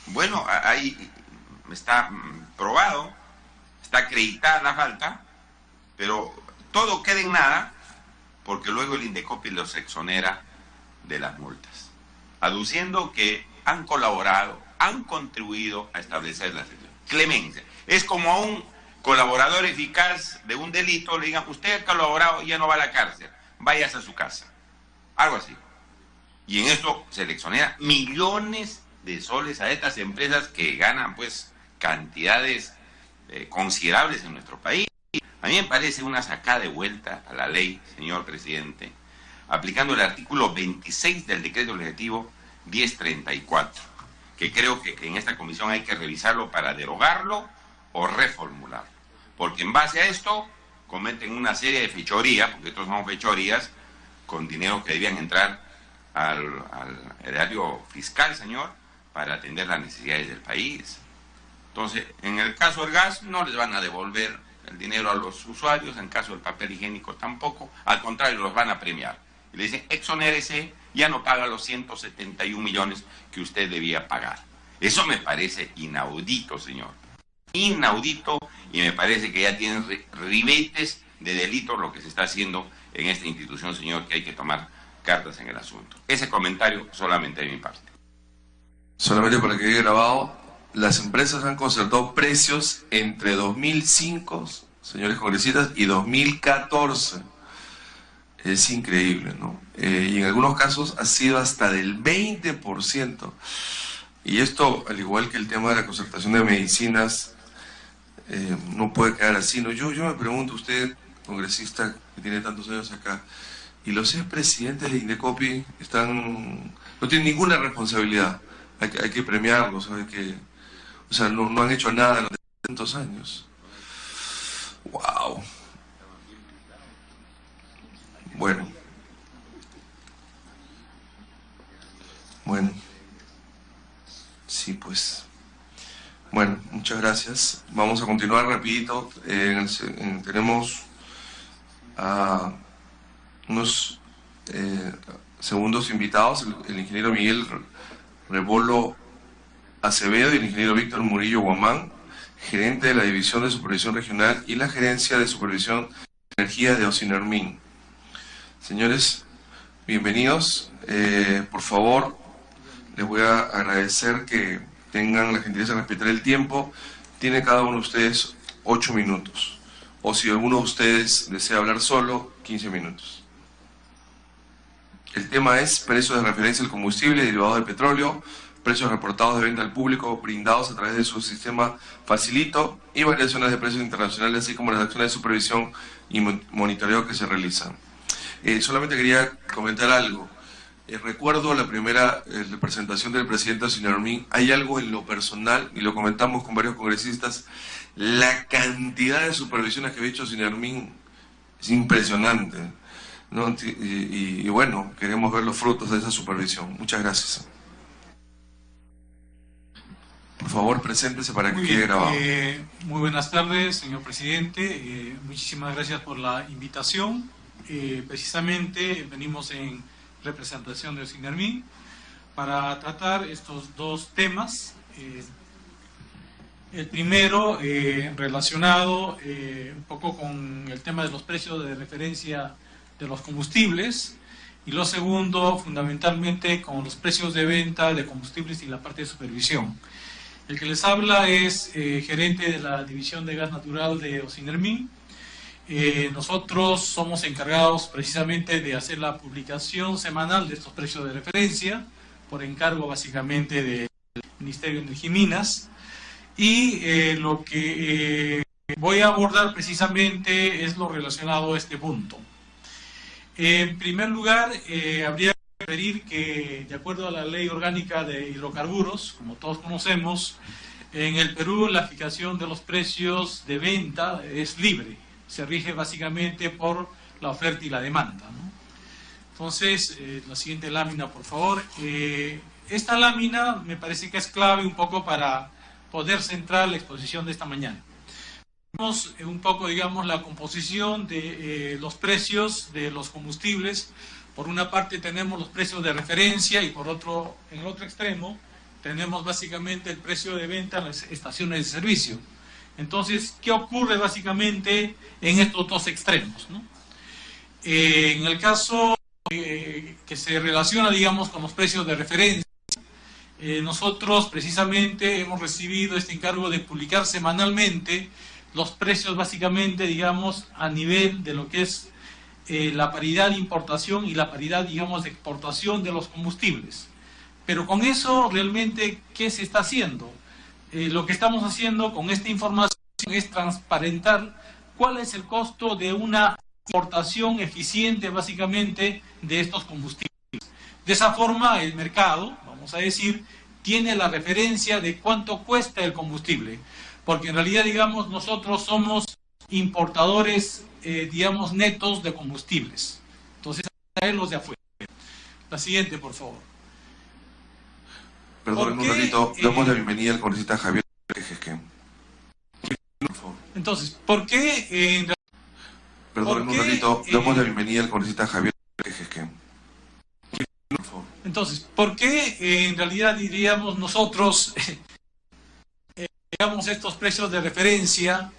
Bueno, ahí está probado, está acreditada la falta, pero todo queda en nada porque luego el Indecopi los exonera de las multas, aduciendo que han colaborado, han contribuido a establecer la clemencia. Es como a un colaborador eficaz de un delito le digan, usted ha colaborado y ya no va a la cárcel, váyase a su casa. Algo así. Y en esto se le exonera millones de soles a estas empresas que ganan pues cantidades considerables en nuestro país. A mí me parece una sacada de vuelta a la ley, señor presidente, aplicando el artículo 26 del decreto legislativo 1034, que creo que en esta comisión hay que revisarlo para derogarlo o reformularlo, porque en base a esto cometen una serie de fechorías, porque estos son fechorías con dinero que debían entrar al erario fiscal, señor, para atender las necesidades del país. Entonces, en el caso del gas no les van a devolver el dinero a los usuarios, en el caso del papel higiénico tampoco, al contrario, los van a premiar. Y le dicen, exonérese, ya no paga los 171 millones que usted debía pagar. Eso me parece inaudito, señor. Inaudito, y me parece que ya tienen ribetes de delito lo que se está haciendo en esta institución, señor, que hay que tomar cartas en el asunto. Ese comentario solamente de mi parte. Solamente para que quede grabado, las empresas han concertado precios entre 2005, señores congresistas, y 2014. Es increíble, ¿no? Y en algunos casos ha sido hasta del 20%. Y esto, al igual que el tema de la concertación de medicinas, no puede quedar así, ¿no? Yo me pregunto, usted, congresista que tiene tantos años acá, y los expresidentes de Indecopi no tienen ninguna responsabilidad. Hay que premiarlos, ¿sabe? O sea, no han hecho nada en los 300 años. ¡Wow! Bueno. Sí, pues. Bueno, muchas gracias. Vamos a continuar rapidito. Tenemos unos segundos invitados, el ingeniero Miguel Rebolo Acevedo y el ingeniero Víctor Murillo Guamán, gerente de la División de Supervisión Regional y la Gerencia de Supervisión de Energía de Ocinermin. Señores, bienvenidos. Por favor, les voy a agradecer que tengan la gentileza de respetar el tiempo. Tiene cada uno de ustedes 8 minutos. O si alguno de ustedes desea hablar solo, 15 minutos. El tema es precios de referencia del combustible derivado del petróleo, precios reportados de venta al público brindados a través de su sistema Facilito y variaciones de precios internacionales, así como las acciones de supervisión y monitoreo que se realizan. Solamente quería comentar algo. Recuerdo la primera presentación del presidente Ocinermin. Hay algo en lo personal, y lo comentamos con varios congresistas, la cantidad de supervisiones que ha hecho Ocinermin es impresionante, ¿no? Y bueno, queremos ver los frutos de esa supervisión. Muchas gracias. Por favor, preséntese para que quede grabado. Muy buenas tardes, señor presidente. Muchísimas gracias por la invitación. Precisamente venimos en representación de Ocinermin para tratar estos dos temas. El primero relacionado un poco con el tema de los precios de referencia de los combustibles, y lo segundo fundamentalmente con los precios de venta de combustibles y la parte de supervisión. El que les habla es gerente de la División de Gas Natural de Ocinermin. Nosotros somos encargados precisamente de hacer la publicación semanal de estos precios de referencia, por encargo básicamente del Ministerio de Energía y Minas. Y lo que voy a abordar precisamente es lo relacionado a este punto. En primer lugar, habría que referir que, de acuerdo a la Ley Orgánica de Hidrocarburos, como todos conocemos, en el Perú la fijación de los precios de venta es libre. Se rige básicamente por la oferta y la demanda, ¿no? Entonces, la siguiente lámina, por favor. Esta lámina me parece que es clave un poco para poder centrar la exposición de esta mañana. Vemos un poco, digamos, la composición de los precios de los combustibles Por una parte tenemos los precios de referencia y por otro, en el otro extremo, tenemos básicamente el precio de venta en las estaciones de servicio. Entonces, ¿qué ocurre básicamente en estos dos extremos, ¿no? En el caso que se relaciona, digamos, con los precios de referencia, nosotros precisamente hemos recibido este encargo de publicar semanalmente los precios básicamente, digamos, a nivel de lo que es la paridad de importación y la paridad, digamos, de exportación de los combustibles. Pero con eso realmente, ¿qué se está haciendo? Lo que estamos haciendo con esta información es transparentar cuál es el costo de una importación eficiente básicamente de estos combustibles. De esa forma el mercado, vamos a decir, tiene la referencia de cuánto cuesta el combustible, porque en realidad, digamos, nosotros somos importadores, digamos, netos de combustibles. Entonces, traerlos de afuera. La siguiente, por favor. Perdón, un ratito, damos la bienvenida al congresista Javier Quejesque. Entonces, ¿por qué? Perdón, un ratito, damos la bienvenida al congresista Javier Quejesque. Entonces, ¿por qué en realidad diríamos nosotros, digamos, estos precios de referencia?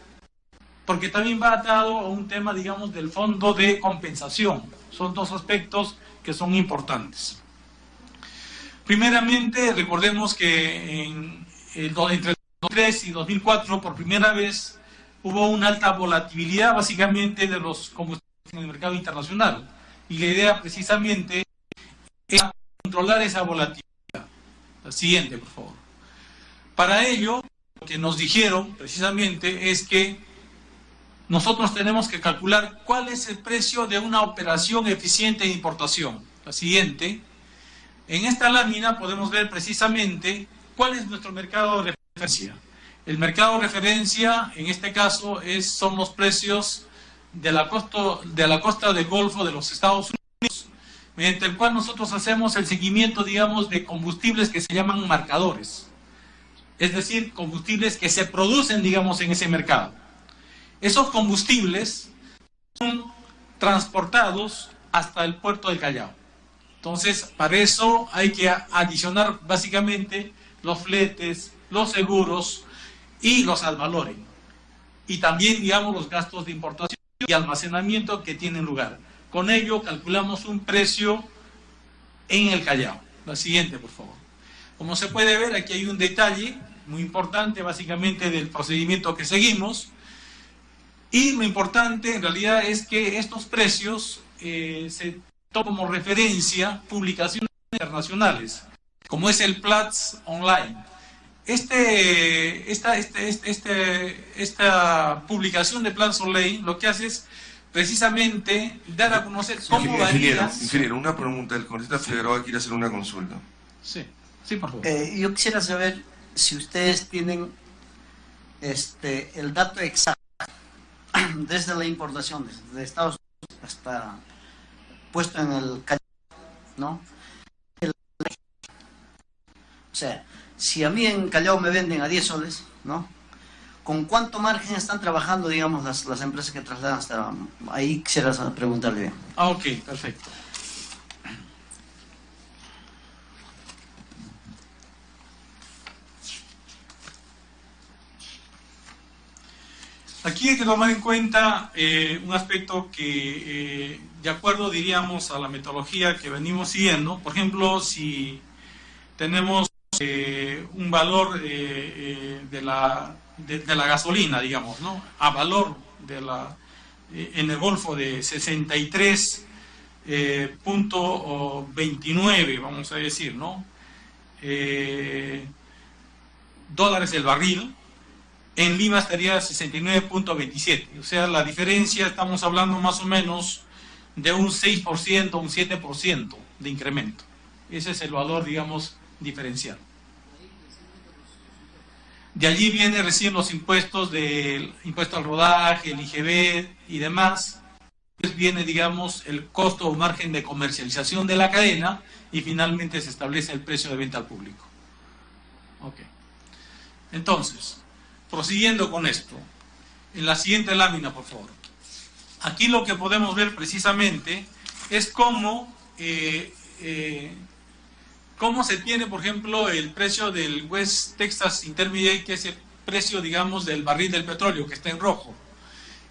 Porque también va atado a un tema, digamos, del fondo de compensación. Son dos aspectos que son importantes. Primeramente, recordemos que entre 2003 y 2004, por primera vez, hubo una alta volatilidad, básicamente, de los combustibles en el mercado internacional. Y la idea, precisamente, es controlar esa volatilidad. La siguiente, por favor. Para ello, lo que nos dijeron, precisamente, es que nosotros tenemos que calcular cuál es el precio de una operación eficiente de importación. La siguiente. En esta lámina podemos ver precisamente cuál es nuestro mercado de referencia. El mercado de referencia, en este caso, son los precios de la costa del Golfo de los Estados Unidos, mediante el cual nosotros hacemos el seguimiento, digamos, de combustibles que se llaman marcadores. Es decir, combustibles que se producen, digamos, en ese mercado. Esos combustibles son transportados hasta el puerto del Callao. Entonces, para eso hay que adicionar básicamente los fletes, los seguros y los ad valorem. Y también, digamos, los gastos de importación y almacenamiento que tienen lugar. Con ello calculamos un precio en el Callao. La siguiente, por favor. Como se puede ver, aquí hay un detalle muy importante, básicamente, del procedimiento que seguimos. Y lo importante, en realidad, es que estos precios se como referencia publicaciones internacionales, como es el Platts Online. Esta publicación de Platts Online lo que hace es precisamente dar a conocer cómo varía. Ingeniero, una pregunta. El congresista Figueroa quiere hacer una consulta. Sí, por favor. Yo quisiera saber si ustedes tienen el dato exacto desde la importación desde Estados Unidos hasta puesto en el Callao, ¿no? O sea, si a mí en Callao me venden a 10 soles, ¿no? ¿Con cuánto margen están trabajando, digamos, las empresas que trasladan hasta ahí? Quisiera preguntarle bien. Ok, perfecto. Aquí hay que tomar en cuenta un aspecto que, de acuerdo, diríamos, a la metodología que venimos siguiendo, por ejemplo, si tenemos un valor de la gasolina, digamos, ¿no? A valor en el Golfo de 63.29, vamos a decir, ¿no? Dólares el barril. En Lima estaría 69.27, o sea, la diferencia, estamos hablando más o menos de un 6%, un 7% de incremento. Ese es el valor, digamos, diferencial. De allí vienen recién los impuestos del impuesto al rodaje, el IGB y demás. Después viene, digamos, el costo o margen de comercialización de la cadena y finalmente se establece el precio de venta al público. Ok. Entonces, prosiguiendo con esto, en la siguiente lámina, por favor. Aquí lo que podemos ver precisamente es cómo cómo se tiene, por ejemplo, el precio del West Texas Intermediate, que es el precio, digamos, del barril del petróleo, que está en rojo.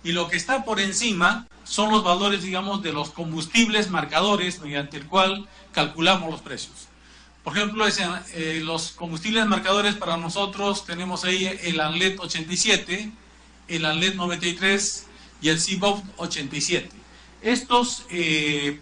Y lo que está por encima son los valores, digamos, de los combustibles marcadores mediante el cual calculamos los precios. Por ejemplo, los combustibles marcadores para nosotros tenemos ahí el ANLET 87, el ANLET 93 y el CBOT 87. Estos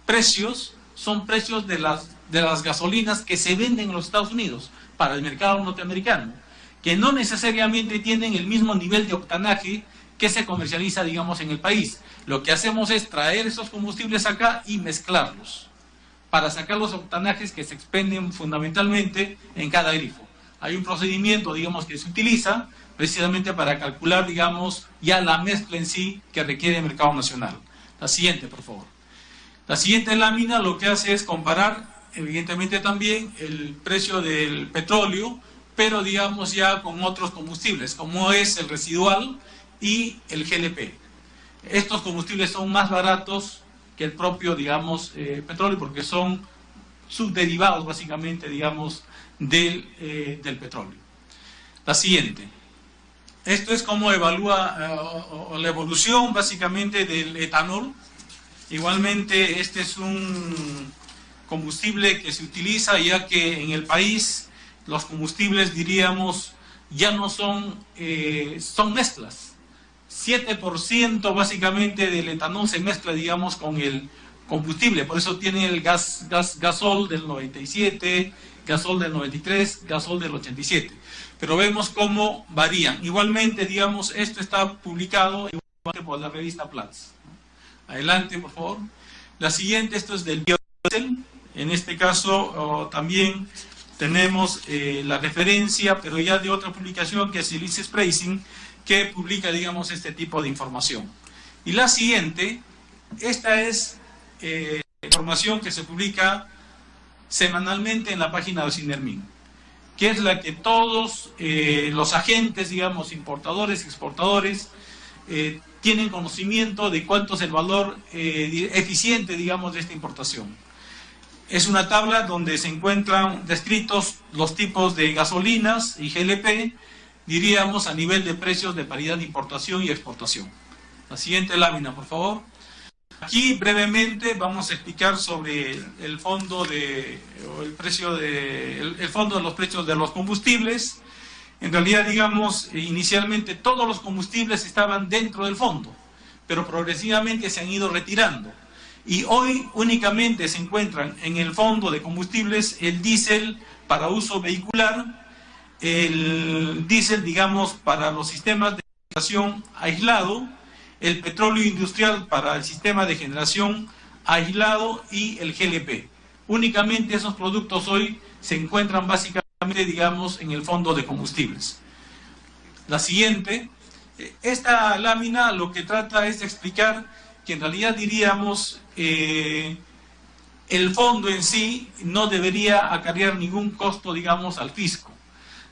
precios son precios de las gasolinas que se venden en los Estados Unidos para el mercado norteamericano, que no necesariamente tienen el mismo nivel de octanaje que se comercializa, digamos, en el país. Lo que hacemos es traer esos combustibles acá y mezclarlos para sacar los octanajes que se expenden fundamentalmente en cada grifo. Hay un procedimiento, digamos, que se utiliza precisamente para calcular, digamos, ya la mezcla en sí que requiere el mercado nacional. La siguiente, por favor. La siguiente lámina lo que hace es comparar, evidentemente también, el precio del petróleo, pero digamos ya con otros combustibles, como es el residual y el GLP. Estos combustibles son más baratos que el propio, digamos, petróleo, porque son subderivados, básicamente, digamos, del petróleo. La siguiente. Esto es cómo evalúa la evolución, básicamente, del etanol. Igualmente, este es un combustible que se utiliza, ya que en el país los combustibles, diríamos, ya no son mezclas. 7% básicamente del etanol se mezcla, digamos, con el combustible. Por eso tiene el gasol del 97, gasol del 93, gasol del 87. Pero vemos cómo varían. Igualmente, digamos, esto está publicado por la revista Platts. Adelante, por favor. La siguiente, esto es del biodiesel. En este caso también tenemos la referencia, pero ya de otra publicación, que es el ICES Pricing, que publica, digamos, este tipo de información. Y la siguiente, esta es información que se publica semanalmente en la página de Sinermin, que es la que todos los agentes, digamos, importadores y exportadores, tienen conocimiento de cuánto es el valor eficiente, digamos, de esta importación. Es una tabla donde se encuentran descritos los tipos de gasolinas y GLP, diríamos, a nivel de precios de paridad de importación y exportación. La siguiente lámina, por favor. Aquí brevemente vamos a explicar sobre el fondo de los precios de los combustibles. En realidad, digamos, inicialmente todos los combustibles estaban dentro del fondo, pero progresivamente se han ido retirando. Y hoy únicamente se encuentran en el fondo de combustibles el diésel para uso vehicular, el diésel, digamos, para los sistemas de generación aislado, el petróleo industrial para el sistema de generación aislado y el GLP. Únicamente esos productos hoy se encuentran básicamente, digamos, en el fondo de combustibles. La siguiente, esta lámina lo que trata es de explicar que en realidad, diríamos, el fondo en sí no debería acarrear ningún costo, digamos, al fisco,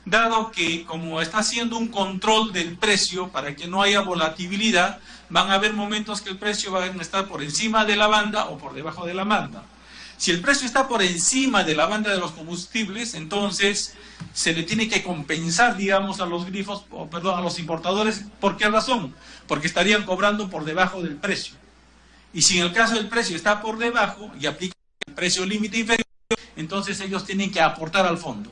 dado que como está haciendo un control del precio para que no haya volatilidad, van a haber momentos que el precio va a estar por encima de la banda o por debajo de la banda. Si el precio está por encima de la banda de los combustibles, entonces se le tiene que compensar, digamos, a los grifos, a los importadores. ¿Por qué razón? Porque estarían cobrando por debajo del precio. Y si en el caso del precio está por debajo y aplica el precio límite inferior, entonces ellos tienen que aportar al fondo.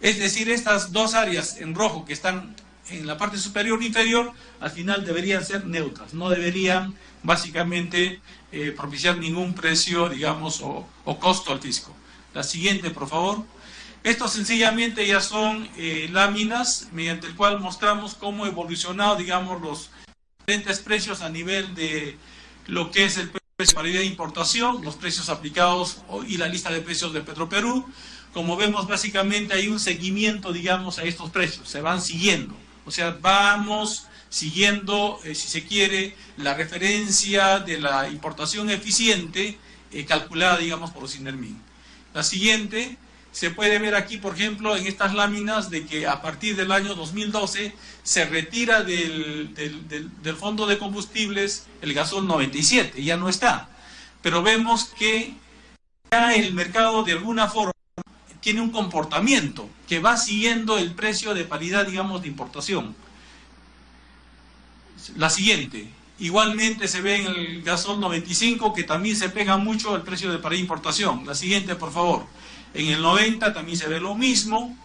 Es decir, estas dos áreas en rojo que están en la parte superior e inferior, al final deberían ser neutras, no deberían básicamente propiciar ningún precio, digamos, o costo al fisco. La siguiente, por favor. Esto sencillamente ya son láminas mediante el cual mostramos cómo ha evolucionado, digamos, los diferentes precios a nivel de lo que es el precio de paridad de importación, los precios aplicados y la lista de precios de Petroperú. Como vemos, básicamente hay un seguimiento, digamos, a estos precios, se van siguiendo. O sea, vamos siguiendo, si se quiere, la referencia de la importación eficiente calculada, digamos, por Sinermin. La siguiente, se puede ver aquí, por ejemplo, en estas láminas, de que a partir del año 2012 se retira del fondo de combustibles el gasol 97, ya no está. Pero vemos que ya el mercado de alguna forma tiene un comportamiento que va siguiendo el precio de paridad, digamos, de importación. La siguiente, igualmente se ve en el gasol 95 que también se pega mucho al precio de paridad de importación. La siguiente, por favor. En el 90 también se ve lo mismo.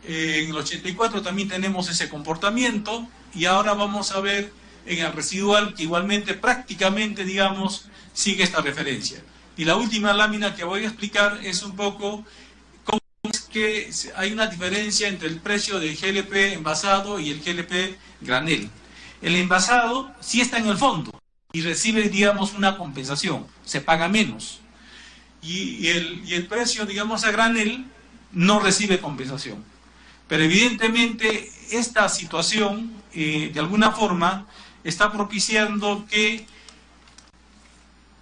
En el 84 también tenemos ese comportamiento. Y ahora vamos a ver en el residual que igualmente prácticamente, digamos, sigue esta referencia. Y la última lámina que voy a explicar es un poco cómo es que hay una diferencia entre el precio del GLP envasado y el GLP granel. El envasado sí está en el fondo y recibe, digamos, una compensación, se paga menos. Y el precio, digamos, a granel no recibe compensación. Pero evidentemente esta situación, de alguna forma, está propiciando que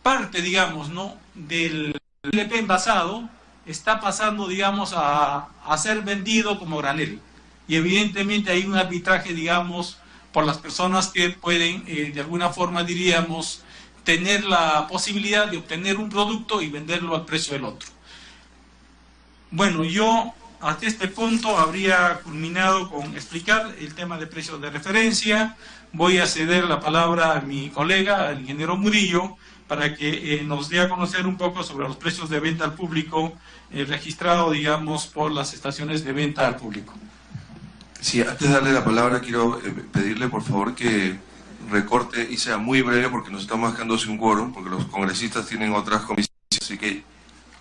parte, digamos, ¿no?, del LP envasado está pasando, digamos, a ser vendido como granel. Y evidentemente hay un arbitraje, digamos, por las personas que pueden, de alguna forma, diríamos, tener la posibilidad de obtener un producto y venderlo al precio del otro. Bueno, yo hasta este punto habría culminado con explicar el tema de precios de referencia. Voy a ceder la palabra a mi colega, el ingeniero Murillo, para que nos dé a conocer un poco sobre los precios de venta al público registrado, digamos, por las estaciones de venta al público. Sí, antes de darle la palabra, quiero pedirle, por favor, que recorte y sea muy breve, porque nos estamos quedando sin quórum, porque los congresistas tienen otras comisiones, así que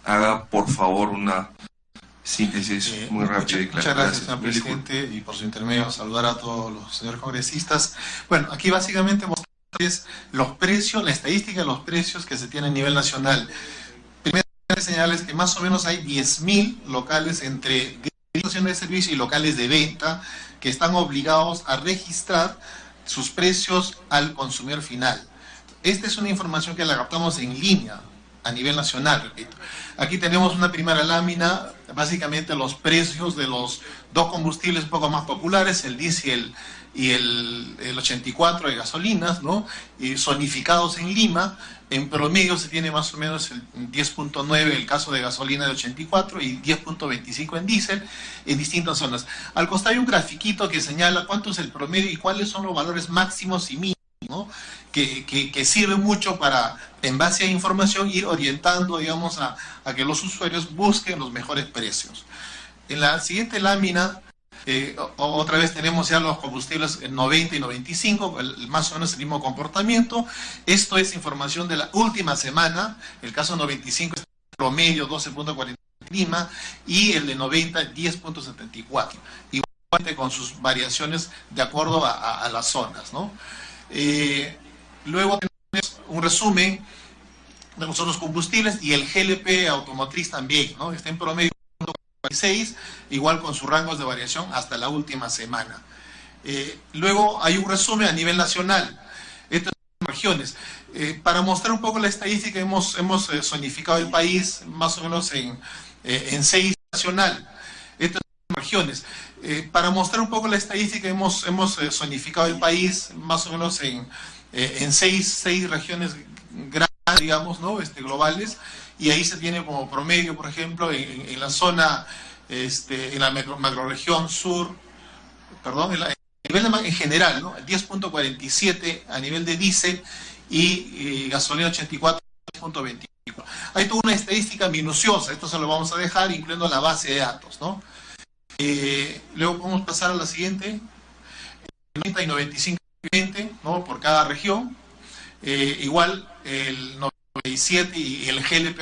haga, por favor, una síntesis muy rápida y clara. Muchas gracias, señor presidente, y por su intermedio saludar a todos los señores congresistas. Bueno, aquí básicamente mostrarles los precios, la estadística de los precios que se tiene a nivel nacional. Primero, señalarles que más o menos hay 10.000 locales entre estaciones de servicio y locales de venta que están obligados a registrar sus precios al consumidor final. Esta es una información que la captamos en línea a nivel nacional, repito. Aquí tenemos una primera lámina, básicamente los precios de los dos combustibles un poco más populares, el diésel y el 84 de gasolinas, ¿no?, y zonificados en Lima. En promedio se tiene más o menos el 10.9 en el caso de gasolina de 84 y 10.25 en diésel en distintas zonas. Al costado hay un grafiquito que señala cuánto es el promedio y cuáles son los valores máximos y mínimos, ¿no?, que sirve mucho para, en base a información, ir orientando, digamos, a que los usuarios busquen los mejores precios. En la siguiente lámina, otra vez tenemos ya los combustibles 90 y 95, más o menos el mismo comportamiento. Esto es información de la última semana. El caso 95 es promedio 12.40 en Lima y el de 90 10.74. Igualmente con sus variaciones de acuerdo a las zonas, ¿no? Luego tenemos un resumen de los otros combustibles y el GLP automotriz también, ¿no? Está en promedio 46, igual con sus rangos de variación hasta la última semana. Luego hay un resumen a nivel nacional. Estas son regiones. Para mostrar un poco la estadística, hemos zonificado el país más o menos en 6 nacional. Estas son regiones. Para mostrar un poco la estadística, hemos zonificado el país más o menos en 6 regiones grandes, digamos, ¿no?, globales, y ahí se tiene como promedio, por ejemplo, en la zona, en la macroregión sur, perdón, en general, ¿no?, 10.47 a nivel de diésel y gasolina 84, 10.24. Hay toda una estadística minuciosa, esto se lo vamos a dejar, incluyendo la base de datos, ¿no? Luego podemos pasar a la siguiente, 90 y 95, ¿no?, por cada región. Igual el 97 y el GLP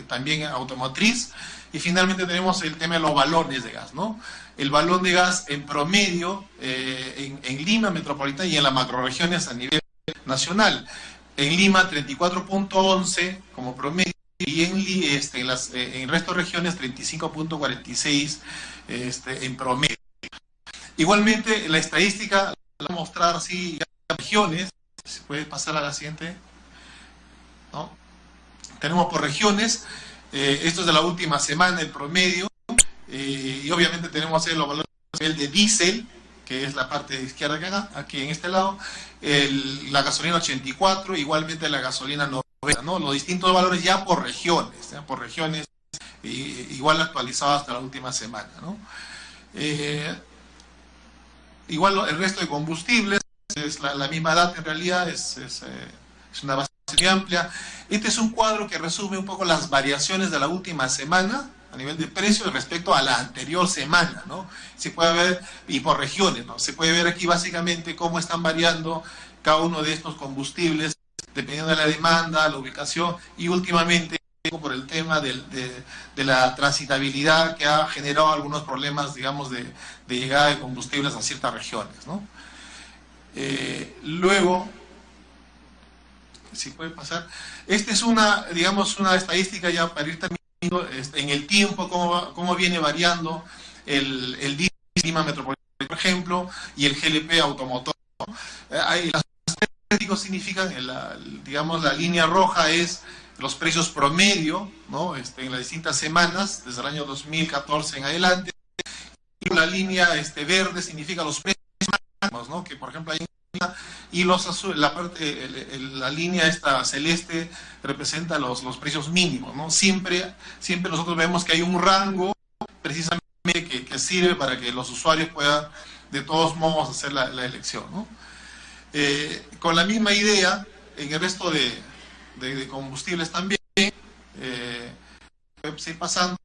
también automotriz. Y finalmente tenemos el tema de los balones de gas, ¿no? El balón de gas en promedio en Lima metropolitana y en las macroregiones a nivel nacional. En Lima 34.11 como promedio y en el resto de regiones 35.46 en promedio. Igualmente la estadística la voy a mostrar así regiones. ¿Se puede pasar a la siguiente? ¿No? Tenemos por regiones, esto es de la última semana, el promedio, y obviamente tenemos los valores de diésel, que es la parte de izquierda que aquí en este lado, la gasolina 84, igualmente la gasolina 90 ¿no? Los distintos valores ya por regiones, igual actualizados hasta la última semana, ¿no? Igual el resto de combustibles es la misma data, en realidad es una base muy amplia. Este es un cuadro que resume un poco las variaciones de la última semana a nivel de precios respecto a la anterior semana, ¿no? Se puede ver, y por regiones, ¿no? Se puede ver aquí básicamente cómo están variando cada uno de estos combustibles dependiendo de la demanda, la ubicación, y últimamente por el tema de la transitabilidad que ha generado algunos problemas, digamos, de llegada de combustibles a ciertas regiones, ¿no? Luego, si puede pasar, esta es una estadística ya para ir terminando, en el tiempo, cómo viene variando el clima metropolitano, por ejemplo, y el GLP automotor, ¿no? Las críticos significan, la línea roja es los precios promedio, ¿no? En las distintas semanas, desde el año 2014 en adelante, y la línea verde significa los precios máximos, ¿no? Que por ejemplo hay y la línea esta celeste representa los precios mínimos, ¿no? Siempre nosotros vemos que hay un rango precisamente que sirve para que los usuarios puedan de todos modos hacer la elección, ¿no? Con la misma idea en el resto de combustibles también, seguir pasando.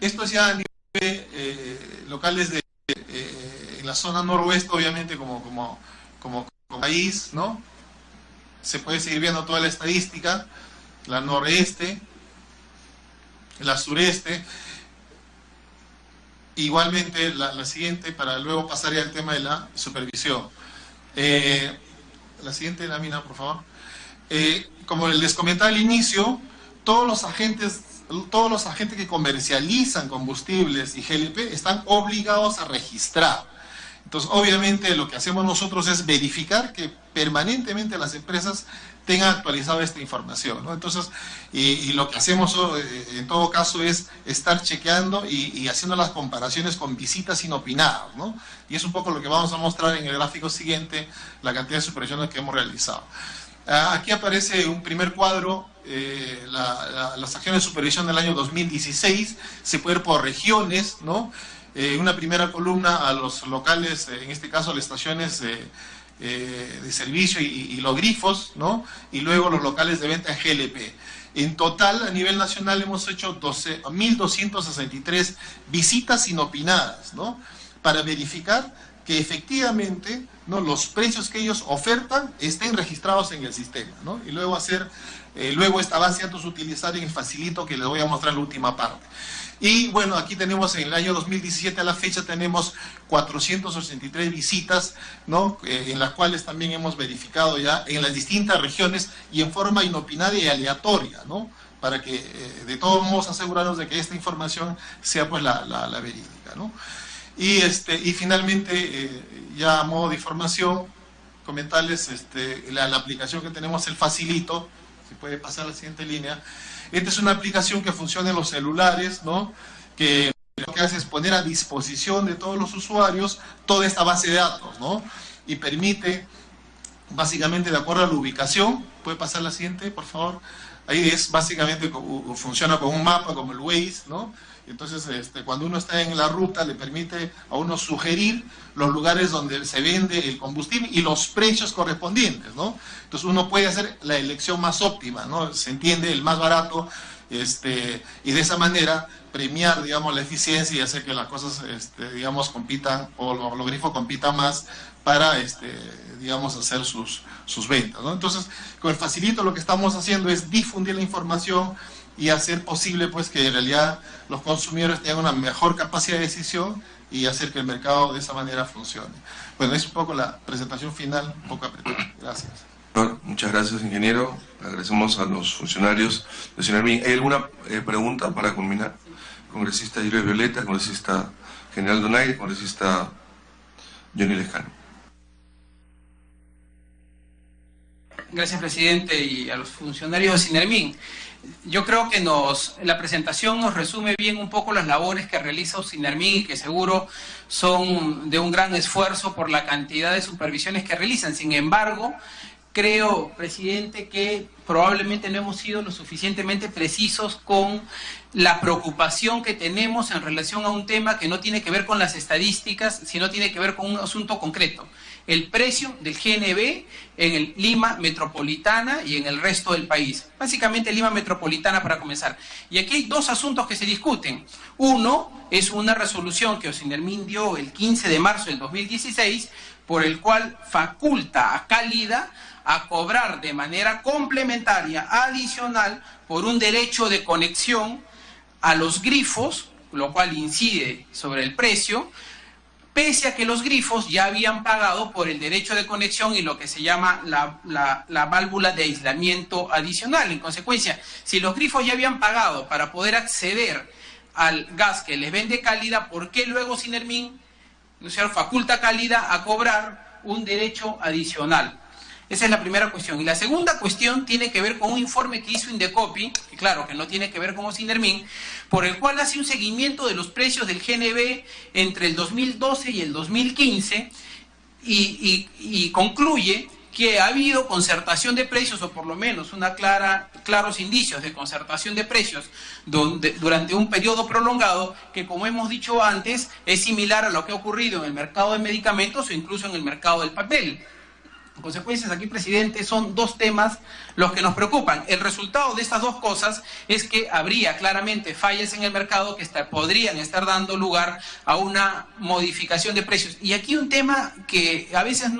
Esto es ya a nivel locales en la zona noroeste, obviamente como país, ¿no? Se puede seguir viendo toda la estadística, la noreste, la sureste, igualmente la siguiente, para luego pasar ya al tema de la supervisión. La siguiente lámina, por favor. Como les comentaba al inicio, todos los agentes que comercializan combustibles y GLP están obligados a registrar. Entonces, obviamente, lo que hacemos nosotros es verificar que permanentemente las empresas tengan actualizado esta información, ¿no? Entonces, y lo que hacemos en todo caso es estar chequeando y haciendo las comparaciones con visitas inopinadas, ¿no? Y es un poco lo que vamos a mostrar en el gráfico siguiente, la cantidad de supervisiones que hemos realizado. Aquí aparece un primer cuadro, las acciones de supervisión del año 2016, se puede ver por regiones, ¿no? Una primera columna a los locales, en este caso a las estaciones de servicio y los grifos, ¿no? Y luego los locales de venta en GLP. En total, a nivel nacional, hemos hecho 12.263 visitas inopinadas, ¿no? Para verificar que efectivamente, ¿no?, los precios que ellos ofertan estén registrados en el sistema, ¿no? Y luego luego esta base de datos utilizar en el facilito que les voy a mostrar en la última parte. Y bueno, aquí tenemos en el año 2017 a la fecha tenemos 483 visitas, ¿no? En las cuales también hemos verificado ya en las distintas regiones y en forma inopinada y aleatoria, ¿no? Para que de todos modos asegurarnos de que esta información sea pues la verídica, ¿no? Y finalmente, ya a modo de información, comentarles la aplicación que tenemos, el Facilito, si puede pasar a la siguiente línea. Esta es una aplicación que funciona en los celulares, ¿no? Que lo que hace es poner a disposición de todos los usuarios toda esta base de datos, ¿no? Y permite, básicamente, de acuerdo a la ubicación, puede pasar la siguiente, por favor. Ahí es básicamente, funciona con un mapa como el Waze, ¿no? Entonces, cuando uno está en la ruta, le permite a uno sugerir los lugares donde se vende el combustible y los precios correspondientes, ¿no? Entonces, uno puede hacer la elección más óptima, ¿no? Se entiende, el más barato, y de esa manera premiar, digamos, la eficiencia y hacer que las cosas, digamos, compitan, o los grifos compitan más para, digamos, hacer sus ventas, ¿no? Entonces, con el Facilito lo que estamos haciendo es difundir la información y hacer posible pues que en realidad los consumidores tengan una mejor capacidad de decisión y hacer que el mercado de esa manera funcione. Bueno, es un poco la presentación final, un poco apretada. Gracias. Bueno, muchas gracias, ingeniero. Agradecemos a los funcionarios de Sinermin. ¿Hay alguna pregunta para culminar? Congresista Julio Violeta, congresista General Donaire, congresista Johnny Lescano. Gracias, presidente, y a los funcionarios de Sinermin. Yo creo que la presentación nos resume bien un poco las labores que realiza Sinermin y que seguro son de un gran esfuerzo por la cantidad de supervisiones que realizan. Sin embargo, creo, presidente, que probablemente no hemos sido lo suficientemente precisos con la preocupación que tenemos en relación a un tema que no tiene que ver con las estadísticas, sino tiene que ver con un asunto concreto. El precio del GNB en el Lima Metropolitana y en el resto del país. Básicamente Lima Metropolitana para comenzar. Y aquí hay dos asuntos que se discuten. Uno es una resolución que Osinermin dio el 15 de marzo del 2016, por el cual faculta a Cálida a cobrar de manera complementaria, adicional, por un derecho de conexión a los grifos, lo cual incide sobre el precio, pese a que los grifos ya habían pagado por el derecho de conexión y lo que se llama la válvula de aislamiento adicional. En consecuencia, si los grifos ya habían pagado para poder acceder al gas que les vende Cálida, ¿por qué luego Sinermin, no sé, faculta a Cálida a cobrar un derecho adicional? Esa es la primera cuestión. Y la segunda cuestión tiene que ver con un informe que hizo Indecopi, que claro, que no tiene que ver con Osinermin, por el cual hace un seguimiento de los precios del GNB entre el 2012 y el 2015 y concluye que ha habido concertación de precios, o por lo menos claros indicios de concertación de precios durante un periodo prolongado que, como hemos dicho antes, es similar a lo que ha ocurrido en el mercado de medicamentos o incluso en el mercado del papel. En consecuencia, aquí, presidente, son dos temas los que nos preocupan. El resultado de estas dos cosas es que habría claramente fallas en el mercado que podrían estar dando lugar a una modificación de precios. Y aquí un tema que a veces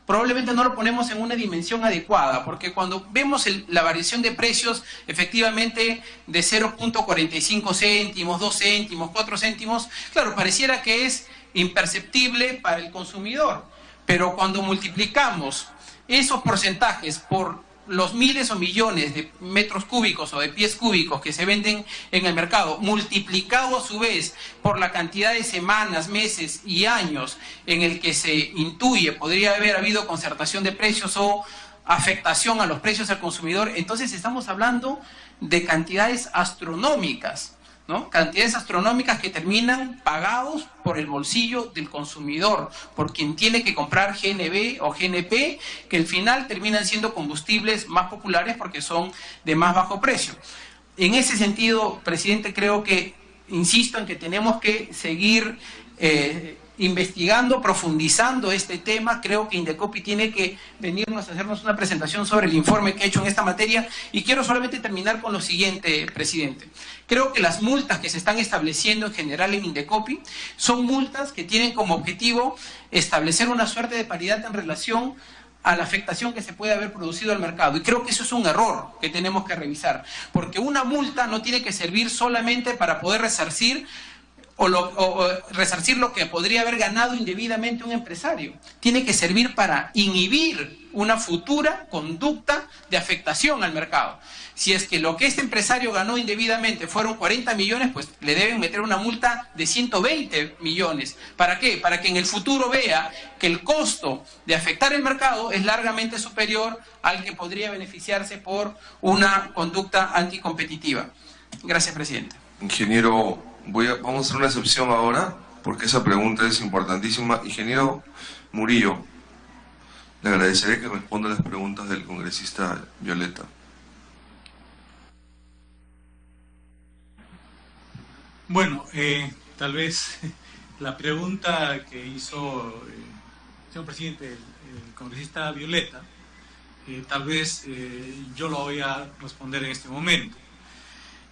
probablemente no lo ponemos en una dimensión adecuada, porque cuando vemos la variación de precios, efectivamente, de 0.45 céntimos, 2 céntimos, 4 céntimos, claro, pareciera que es imperceptible para el consumidor. Pero cuando multiplicamos esos porcentajes por los miles o millones de metros cúbicos o de pies cúbicos que se venden en el mercado, multiplicado a su vez por la cantidad de semanas, meses y años en el que se intuye podría haber habido concertación de precios o afectación a los precios al consumidor, entonces estamos hablando de cantidades astronómicas, ¿no? Cantidades astronómicas que terminan pagados por el bolsillo del consumidor, por quien tiene que comprar GNB o GNP, que al final terminan siendo combustibles más populares porque son de más bajo precio. En ese sentido, presidente, creo que, insisto en que tenemos que seguir investigando, profundizando este tema. Creo que Indecopi tiene que venirnos a hacernos una presentación sobre el informe que ha hecho en esta materia. Y quiero solamente terminar con lo siguiente, presidente. Creo que las multas que se están estableciendo en general en Indecopi son multas que tienen como objetivo establecer una suerte de paridad en relación a la afectación que se puede haber producido al mercado. Y creo que eso es un error que tenemos que revisar, porque una multa no tiene que servir solamente para poder resarcir resarcir lo que podría haber ganado indebidamente un empresario. Tiene que servir para inhibir una futura conducta de afectación al mercado. Si es que lo que este empresario ganó indebidamente fueron 40 millones, pues le deben meter una multa de 120 millones. ¿Para qué? Para que en el futuro vea que el costo de afectar el mercado es largamente superior al que podría beneficiarse por una conducta anticompetitiva. Gracias, presidente. Ingeniero, vamos a hacer una excepción ahora, porque esa pregunta es importantísima. Ingeniero Murillo, le agradeceré que responda a las preguntas del congresista Violeta. Bueno, tal vez la pregunta que hizo señor presidente, el congresista Violeta, tal vez yo lo voy a responder en este momento.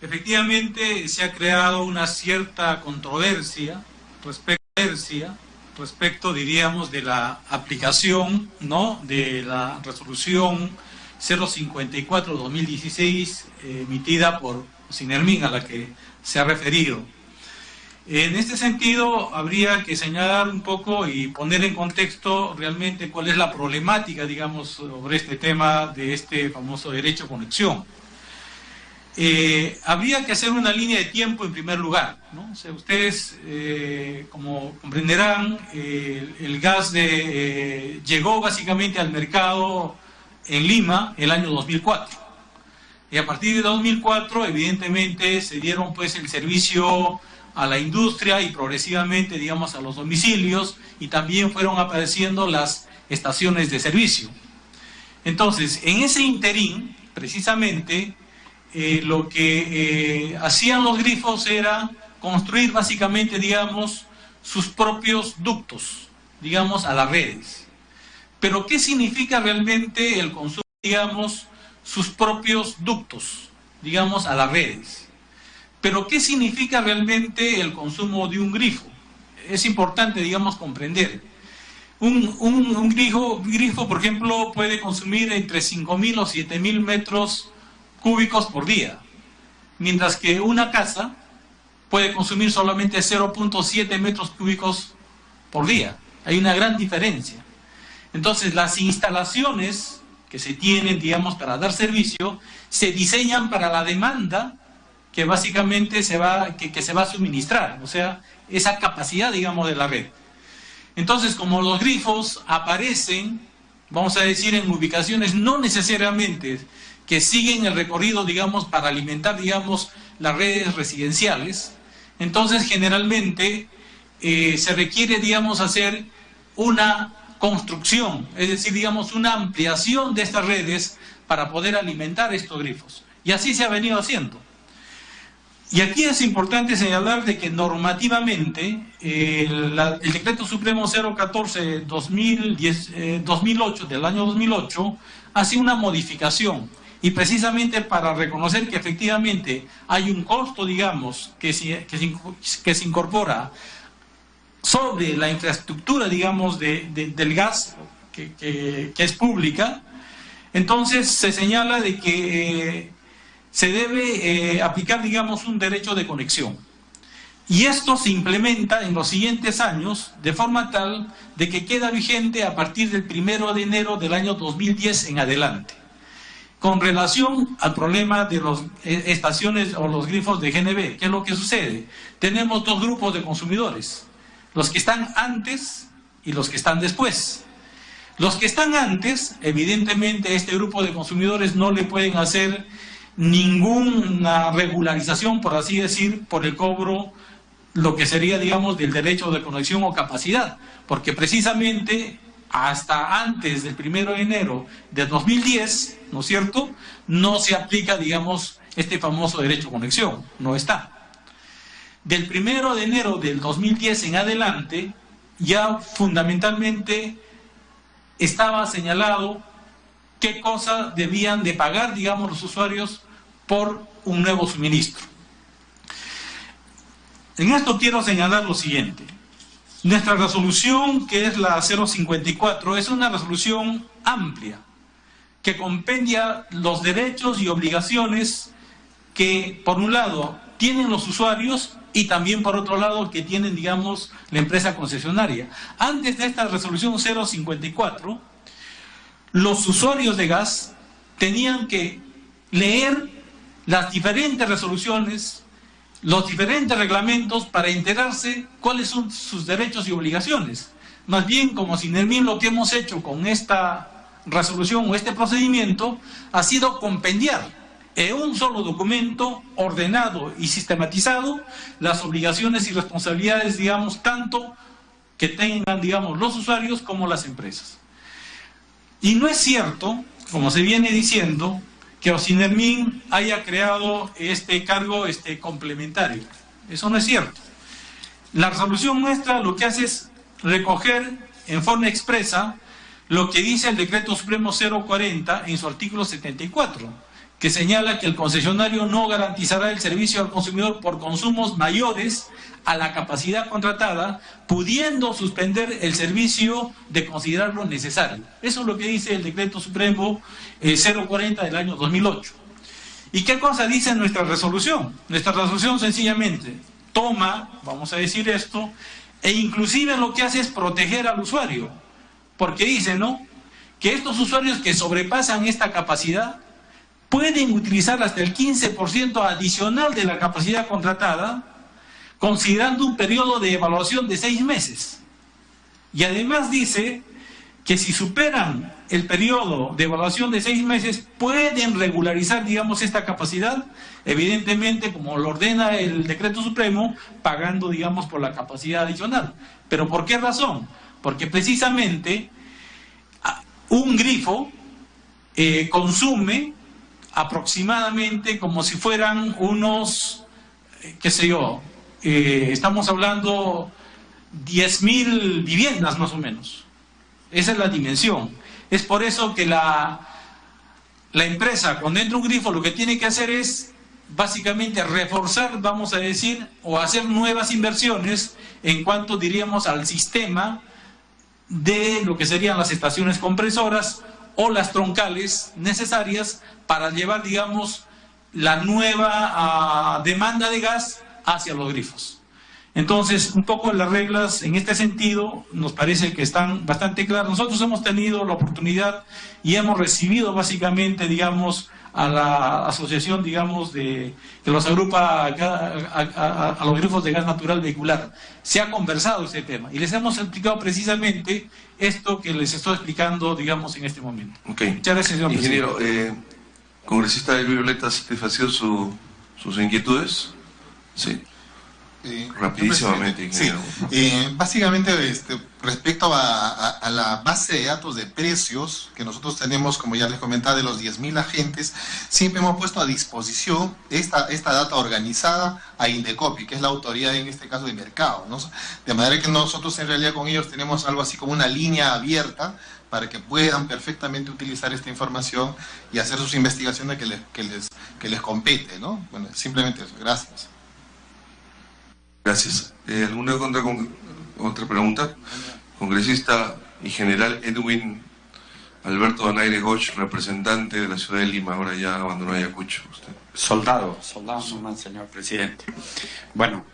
Efectivamente, se ha creado una cierta controversia respecto, diríamos, de la aplicación, ¿no?, de la resolución 054/2016 emitida por Osinermin, a la que se ha referido. En este sentido, habría que señalar un poco y poner en contexto realmente cuál es la problemática, digamos, sobre este tema de este famoso derecho a conexión. Habría que hacer una línea de tiempo en primer lugar, ¿no? O sea, ustedes, como comprenderán, el gas llegó básicamente al mercado en Lima el año 2004. Y a partir de 2004, evidentemente, se dieron pues el servicio a la industria y progresivamente, digamos, a los domicilios, y también fueron apareciendo las estaciones de servicio. Entonces, en ese interín, precisamente, lo que hacían los grifos era construir básicamente, digamos, sus propios ductos, digamos, a las redes. Pero ¿qué significa realmente el consumo, digamos, sus propios ductos, digamos, a las redes? Pero ¿qué significa realmente el consumo de un grifo? Es importante, digamos, comprender. Un grifo, por ejemplo, puede consumir entre 5.000 o 7.000 metros cúbicos por día, mientras que una casa puede consumir solamente 0.7 metros cúbicos por día. Hay una gran diferencia. Entonces, las instalaciones que se tienen, digamos, para dar servicio, se diseñan para la demanda que básicamente que se va a suministrar, o sea, esa capacidad, digamos, de la red. Entonces, como los grifos aparecen, vamos a decir, en ubicaciones no necesariamente que siguen el recorrido, digamos, para alimentar, digamos, las redes residenciales, entonces generalmente se requiere, digamos, hacer una construcción, es decir, digamos, una ampliación de estas redes para poder alimentar estos grifos. Y así se ha venido haciendo. Y aquí es importante señalar de que normativamente el Decreto Supremo 014-2008 del año 2008 hace una modificación, y precisamente para reconocer que efectivamente hay un costo, digamos, que se incorpora sobre la infraestructura, digamos, del gas que es pública. Entonces se señala de que se debe aplicar, digamos, un derecho de conexión. Y esto se implementa en los siguientes años de forma tal de que queda vigente a partir del 1 de enero del año 2010 en adelante. Con relación al problema de las estaciones o los grifos de GNB, ¿qué es lo que sucede? Tenemos dos grupos de consumidores, los que están antes y los que están después. Los que están antes, evidentemente, este grupo de consumidores no le pueden hacer ninguna regularización, por así decir, por el cobro, lo que sería, digamos, del derecho de conexión o capacidad, porque precisamente hasta antes del 1 de enero de 2010, ¿no es cierto?, no se aplica, digamos, este famoso derecho de conexión, no está. Del 1 de enero del 2010 en adelante, ya fundamentalmente estaba señalado qué cosa debían de pagar, digamos, los usuarios por un nuevo suministro. En esto quiero señalar lo siguiente. Nuestra resolución, que es la 054, es una resolución amplia, que compendia los derechos y obligaciones que, por un lado, tienen los usuarios y también, por otro lado, que tienen, digamos, la empresa concesionaria. Antes de esta resolución 054, los usuarios de gas tenían que leer las diferentes resoluciones, los diferentes reglamentos para enterarse cuáles son sus derechos y obligaciones. Más bien, como Sinermin, lo que hemos hecho con esta resolución o este procedimiento ha sido compendiar en un solo documento ordenado y sistematizado las obligaciones y responsabilidades, digamos, tanto que tengan, digamos, los usuarios como las empresas. Y no es cierto, como se viene diciendo, que Sinermin haya creado este cargo complementario. Eso no es cierto. La resolución nuestra lo que hace es recoger en forma expresa lo que dice el Decreto Supremo 040 en su artículo 74, que señala que el concesionario no garantizará el servicio al consumidor por consumos mayores a la capacidad contratada, pudiendo suspender el servicio de considerarlo necesario. Eso es lo que dice el Decreto Supremo 040 del año 2008. ¿Y qué cosa dice nuestra resolución? Nuestra resolución sencillamente toma, vamos a decir esto, e inclusive lo que hace es proteger al usuario, porque dice, ¿no?, que estos usuarios que sobrepasan esta capacidad pueden utilizar hasta el 15% adicional de la capacidad contratada, considerando un periodo de evaluación de 6 meses. Y además dice que si superan el periodo de evaluación de 6 meses, pueden regularizar, digamos, esta capacidad, evidentemente, como lo ordena el Decreto Supremo, pagando, digamos, por la capacidad adicional. ¿Pero por qué razón? Porque precisamente un grifo consume aproximadamente como si fueran unos, qué sé yo, estamos hablando 10.000 viviendas más o menos. Esa es la dimensión. Es por eso que la empresa, cuando entra un grifo, lo que tiene que hacer es básicamente reforzar, vamos a decir, o hacer nuevas inversiones en cuanto, diríamos, al sistema de lo que serían las estaciones compresoras o las troncales necesarias para llevar, digamos, la nueva demanda de gas hacia los grifos. Entonces, un poco las reglas en este sentido nos parece que están bastante claras. Nosotros hemos tenido la oportunidad y hemos recibido básicamente, digamos, a la asociación, digamos, que los agrupa a los grifos de gas natural vehicular. Se ha conversado este tema y les hemos explicado precisamente esto que les estoy explicando, digamos, en este momento. Okay. Muchas gracias, señor Ingeniero, presidente. congresista del Violeta, ¿ha satisfacido sus inquietudes? Sí. Rapidísimamente, ingeniero. Sí, básicamente respecto a la base de datos de precios que nosotros tenemos, como ya les comentaba, de los 10.000 agentes, siempre hemos puesto a disposición esta data organizada a Indecopi, que es la autoridad en este caso de mercado, ¿no? De manera que nosotros en realidad con ellos tenemos algo así como una línea abierta para que puedan perfectamente utilizar esta información y hacer sus investigaciones que les compete, ¿no? Bueno, simplemente eso. Gracias. Gracias. ¿Alguna otra pregunta? Congresista y general Edwin Alberto Donaire Goch, representante de la ciudad de Lima, ahora ya abandonó Ayacucho. Usted. Soldado nomás, señor presidente. Bueno,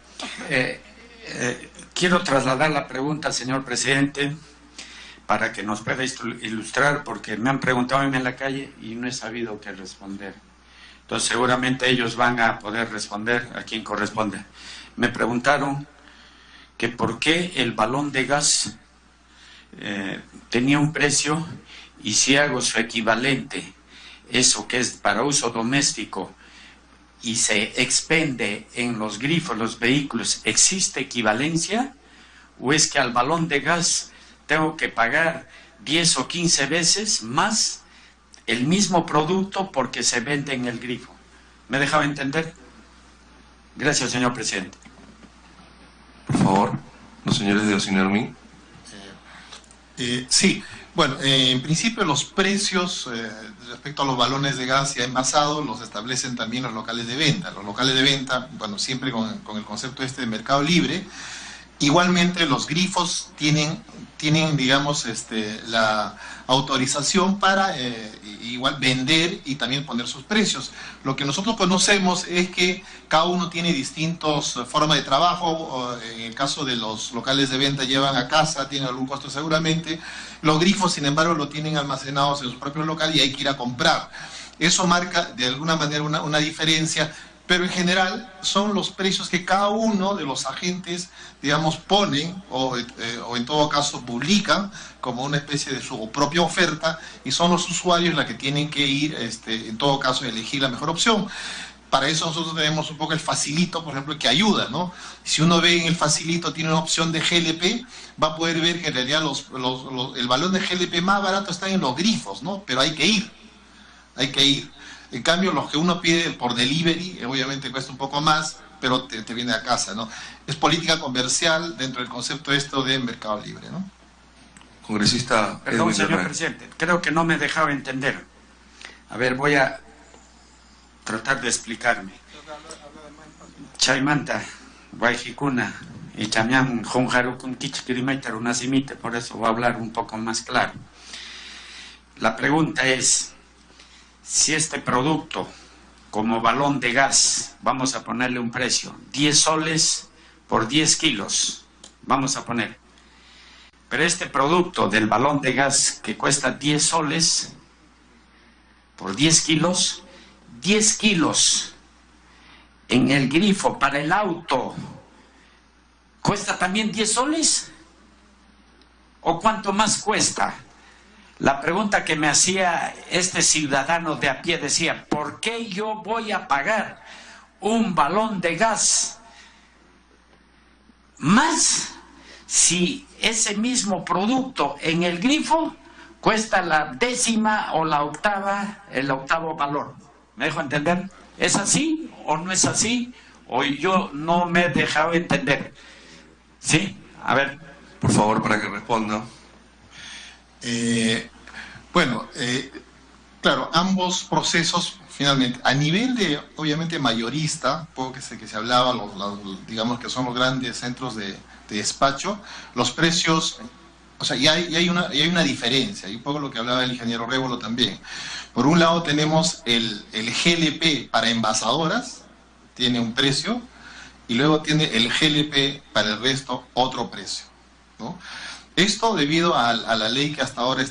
quiero trasladar la pregunta al señor presidente para que nos pueda ilustrar, porque me han preguntado a mí en la calle y no he sabido qué responder. Entonces seguramente ellos van a poder responder a quien corresponde. Me preguntaron que por qué el balón de gas tenía un precio y si hago su equivalente, eso que es para uso doméstico, y se expende en los grifos, los vehículos, ¿existe equivalencia? ¿O es que al balón de gas tengo que pagar 10 o 15 veces más el mismo producto porque se vende en el grifo? ¿Me dejaba entender? Gracias, señor presidente. Por favor, los señores de Ocinermin. Sí, bueno, en principio los precios respecto a los balones de gas ya envasados los establecen también los locales de venta. Los locales de venta, bueno, siempre con el concepto de mercado libre. Igualmente los grifos tienen digamos, la autorización para igual vender y también poner sus precios. Lo que nosotros conocemos es que cada uno tiene distintas formas de trabajo. En el caso de los locales de venta llevan a casa, tienen algún costo seguramente. Los grifos, sin embargo, lo tienen almacenados en su propio local y hay que ir a comprar. Eso marca de alguna manera una diferencia, pero en general son los precios que cada uno de los agentes, digamos, ponen o en todo caso publican como una especie de su propia oferta, y son los usuarios los que tienen que ir, en todo caso, a elegir la mejor opción. Para eso nosotros tenemos un poco el facilito, por ejemplo, que ayuda, ¿no? Si uno ve en el facilito tiene una opción de GLP, va a poder ver que en realidad el balón de GLP más barato está en los grifos, ¿no? Pero hay que ir. En cambio, los que uno pide por delivery, obviamente cuesta un poco más, pero te viene a casa, ¿no? Es política comercial dentro del concepto de mercado libre, ¿no? Congresista. Perdón, señor presidente, creo que no me dejaba entender. A ver, voy a tratar de explicarme. Chaymanta, Guayjicuna, y Chamián, Jonjarukun, Kichkirimeter, Unasimite, por eso voy a hablar un poco más claro. La pregunta es, si este producto, como balón de gas, vamos a ponerle un precio, 10 soles por 10 kilos, vamos a poner. Pero este producto del balón de gas que cuesta 10 soles por 10 kilos, 10 kilos en el grifo para el auto, ¿cuesta también 10 soles? ¿O cuánto más cuesta? La pregunta que me hacía este ciudadano de a pie decía, ¿por qué yo voy a pagar un balón de gas más si ese mismo producto en el grifo cuesta la décima o la octava, el octavo valor. ¿Me dejo entender? ¿Es así o no es así? O yo no me he dejado entender. ¿Sí? A ver. Por favor, para que responda. Claro, ambos procesos, finalmente, a nivel de, obviamente, mayorista, poco que se hablaba, digamos que son los grandes centros de despacho, los precios, o sea, ya hay una diferencia, y un poco lo que hablaba el ingeniero Révolo también. Por un lado tenemos el GLP para envasadoras, tiene un precio, y luego tiene el GLP para el resto otro precio, ¿no? Esto debido a la ley que hasta ahora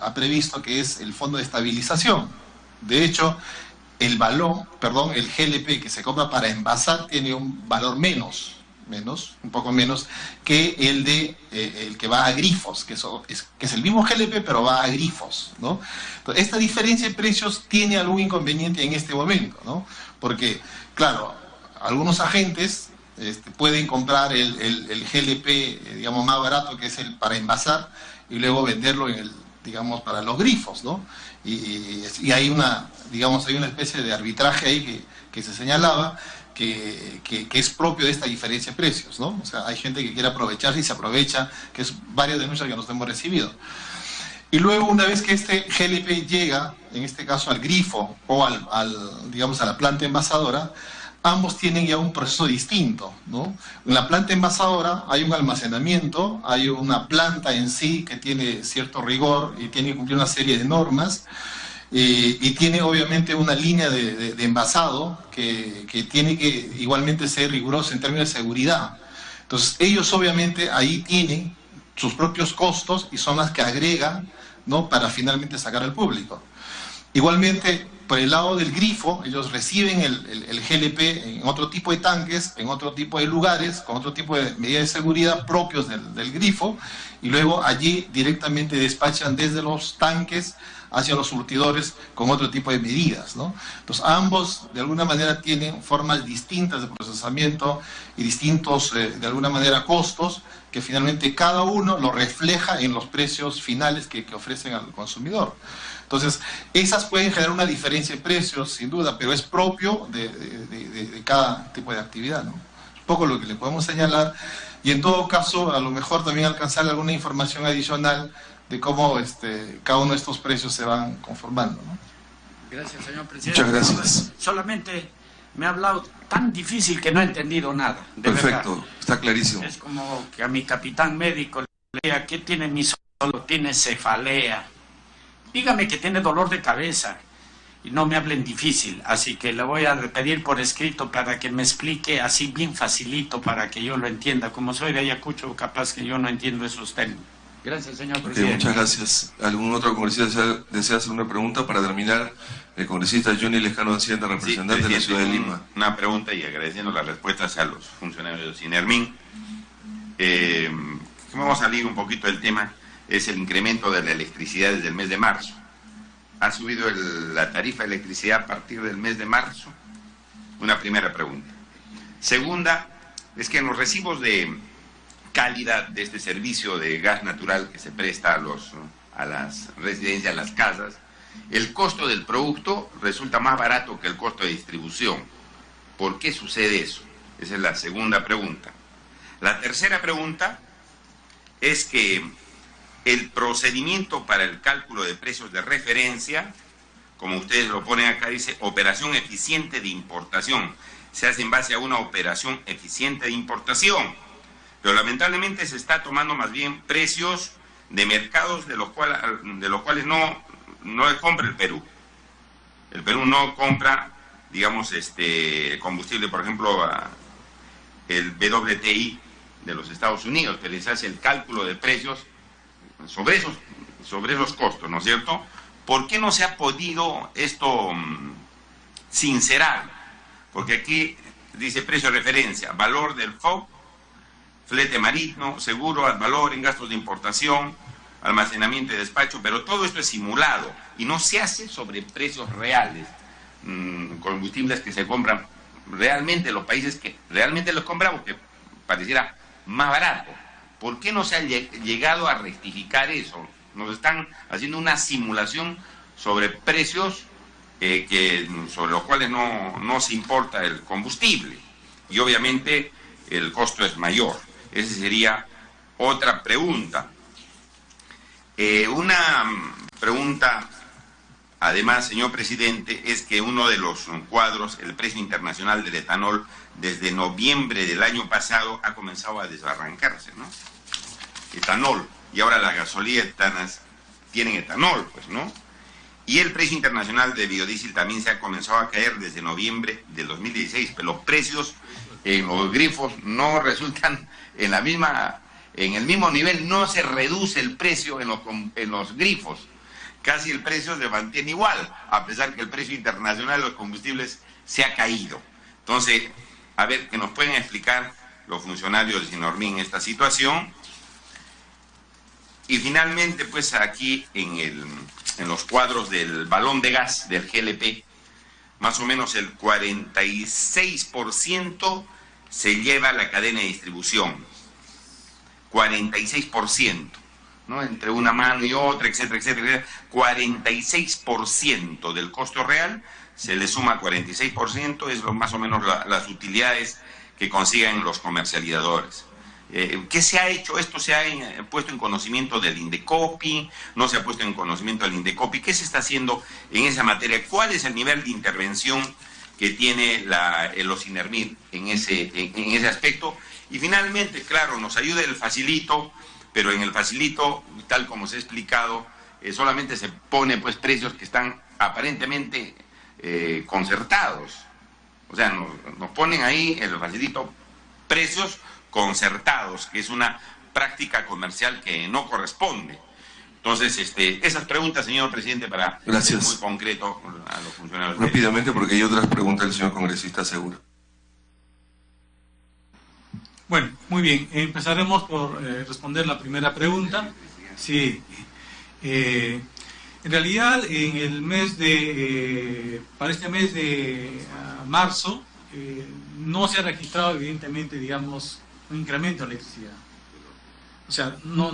ha previsto, que es el Fondo de Estabilización. De hecho, el GLP que se compra para envasar tiene un valor un poco menos que el que va a grifos, que es el mismo GLP pero va a grifos, ¿no? Entonces, esta diferencia de precios tiene algún inconveniente en este momento, ¿no? Porque, claro, algunos agentes pueden comprar el GLP, digamos, más barato, que es el para envasar, y luego venderlo digamos, para los grifos, ¿no? Y hay una especie de arbitraje ahí que se señalaba, que es propio de esta diferencia de precios, ¿no? O sea, hay gente que quiere aprovecharse y se aprovecha, que es varias denuncias que nos hemos recibido. Y luego, una vez que este GLP llega, en este caso al grifo o digamos, a la planta envasadora, ambos tienen ya un proceso distinto, ¿no? En la planta envasadora hay un almacenamiento, hay una planta en sí que tiene cierto rigor y tiene que cumplir una serie de normas, y tiene obviamente una línea de envasado que tiene que igualmente ser rigurosa en términos de seguridad. Entonces ellos obviamente ahí tienen sus propios costos y son las que agregan, ¿no?, para finalmente sacar al público. Igualmente, por el lado del grifo, ellos reciben el GLP en otro tipo de tanques, en otro tipo de lugares, con otro tipo de medidas de seguridad propios del grifo, y luego allí directamente despachan desde los tanques hacia los surtidores con otro tipo de medidas, ¿no? Entonces, ambos, de alguna manera, tienen formas distintas de procesamiento y distintos, de alguna manera, costos, que finalmente cada uno lo refleja en los precios finales que ofrecen al consumidor. Entonces, esas pueden generar una diferencia de precios, sin duda, pero es propio de cada tipo de actividad, ¿no? Un poco lo que le podemos señalar, y en todo caso, a lo mejor también alcanzar alguna información adicional de cómo cada uno de estos precios se van conformando, ¿no? Gracias, señor presidente. Muchas gracias. Solamente me ha hablado tan difícil que no he entendido nada. Perfecto, verdad. está clarísimo. Es como que a mi capitán médico le diga, ¿qué tiene mi solo? Tiene cefalea. Dígame que tiene dolor de cabeza y no me hablen difícil, así que le voy a pedir por escrito para que me explique así bien facilito para que yo lo entienda. Como soy de Ayacucho, capaz que yo no entiendo esos términos. Gracias, señor presidente. Muchas gracias. ¿Algún otro congresista desea hacer una pregunta? Para terminar, el congresista Johnny Lescano Encienda, representante de la ciudad de Lima. Una pregunta, y agradeciendo las respuestas a los funcionarios de Sinermin. Vamos a salir un poquito del tema. Es el incremento de la electricidad desde el mes de marzo. ¿Ha subido la tarifa de electricidad a partir del mes de marzo? Una primera pregunta. Segunda, es que en los recibos de calidad de este servicio de gas natural que se presta a las residencias, a las casas, el costo del producto resulta más barato que el costo de distribución. ¿Por qué sucede eso? Esa es la segunda pregunta. La tercera pregunta es que el procedimiento para el cálculo de precios de referencia, como ustedes lo ponen acá, dice operación eficiente de importación. Se hace en base a una operación eficiente de importación. Pero lamentablemente se está tomando más bien precios de mercados de los cuales no compra el Perú. El Perú no compra, digamos, combustible, por ejemplo, el WTI de los Estados Unidos, pero se hace el cálculo de precios sobre esos costos, ¿no es cierto? ¿Por qué no se ha podido esto sincerar? Porque aquí dice precio de referencia, valor del FOB, flete marítimo, seguro, al valor en gastos de importación, almacenamiento y despacho, pero todo esto es simulado y no se hace sobre precios reales, combustibles que se compran realmente en los países que realmente los compramos, que pareciera más barato. ¿Por qué no se ha llegado a rectificar eso? Nos están haciendo una simulación sobre precios sobre los cuales no se importa el combustible. Y obviamente el costo es mayor. Esa sería otra pregunta. Una pregunta, además, señor presidente, es que uno de los cuadros, el precio internacional del etanol, desde noviembre del año pasado ha comenzado a desbarrancarse, ¿no? Etanol, y ahora las gasolineras tienen etanol, pues, ¿no? Y el precio internacional de biodiesel también se ha comenzado a caer desde noviembre del 2016, pero los precios en los grifos no resultan en el mismo nivel, no se reduce el precio en los grifos. Casi el precio se mantiene igual, a pesar que el precio internacional de los combustibles se ha caído. Entonces, a ver, que nos pueden explicar los funcionarios de Sinormin esta situación. Y finalmente, pues aquí en los cuadros del balón de gas del GLP, más o menos el 46% se lleva a la cadena de distribución. 46%, ¿no? Entre una mano y otra, etcétera, etcétera. 46% del costo real se le suma 46%, es más o menos las utilidades que consiguen los comercializadores. ¿Qué se ha hecho? Esto se ha puesto en conocimiento del Indecopi, no se ha puesto en conocimiento del Indecopi. ¿Qué se está haciendo en esa materia? ¿Cuál es el nivel de intervención que tiene los Sinermit en ese aspecto? Y finalmente, claro, nos ayuda el facilito, pero en el facilito, tal como se ha explicado, solamente se pone pues precios que están aparentemente concertados. O sea, nos ponen ahí en el facilito precios concertados, que es una práctica comercial que no corresponde. Entonces, esas preguntas, señor presidente, para ser muy concreto a los funcionarios. Rápidamente, porque hay otras preguntas del señor congresista Segura. Bueno, muy bien. Empezaremos por responder la primera pregunta. Sí. En realidad, en el mes para este mes de marzo, no se ha registrado, evidentemente, digamos, un incremento de electricidad. O sea, no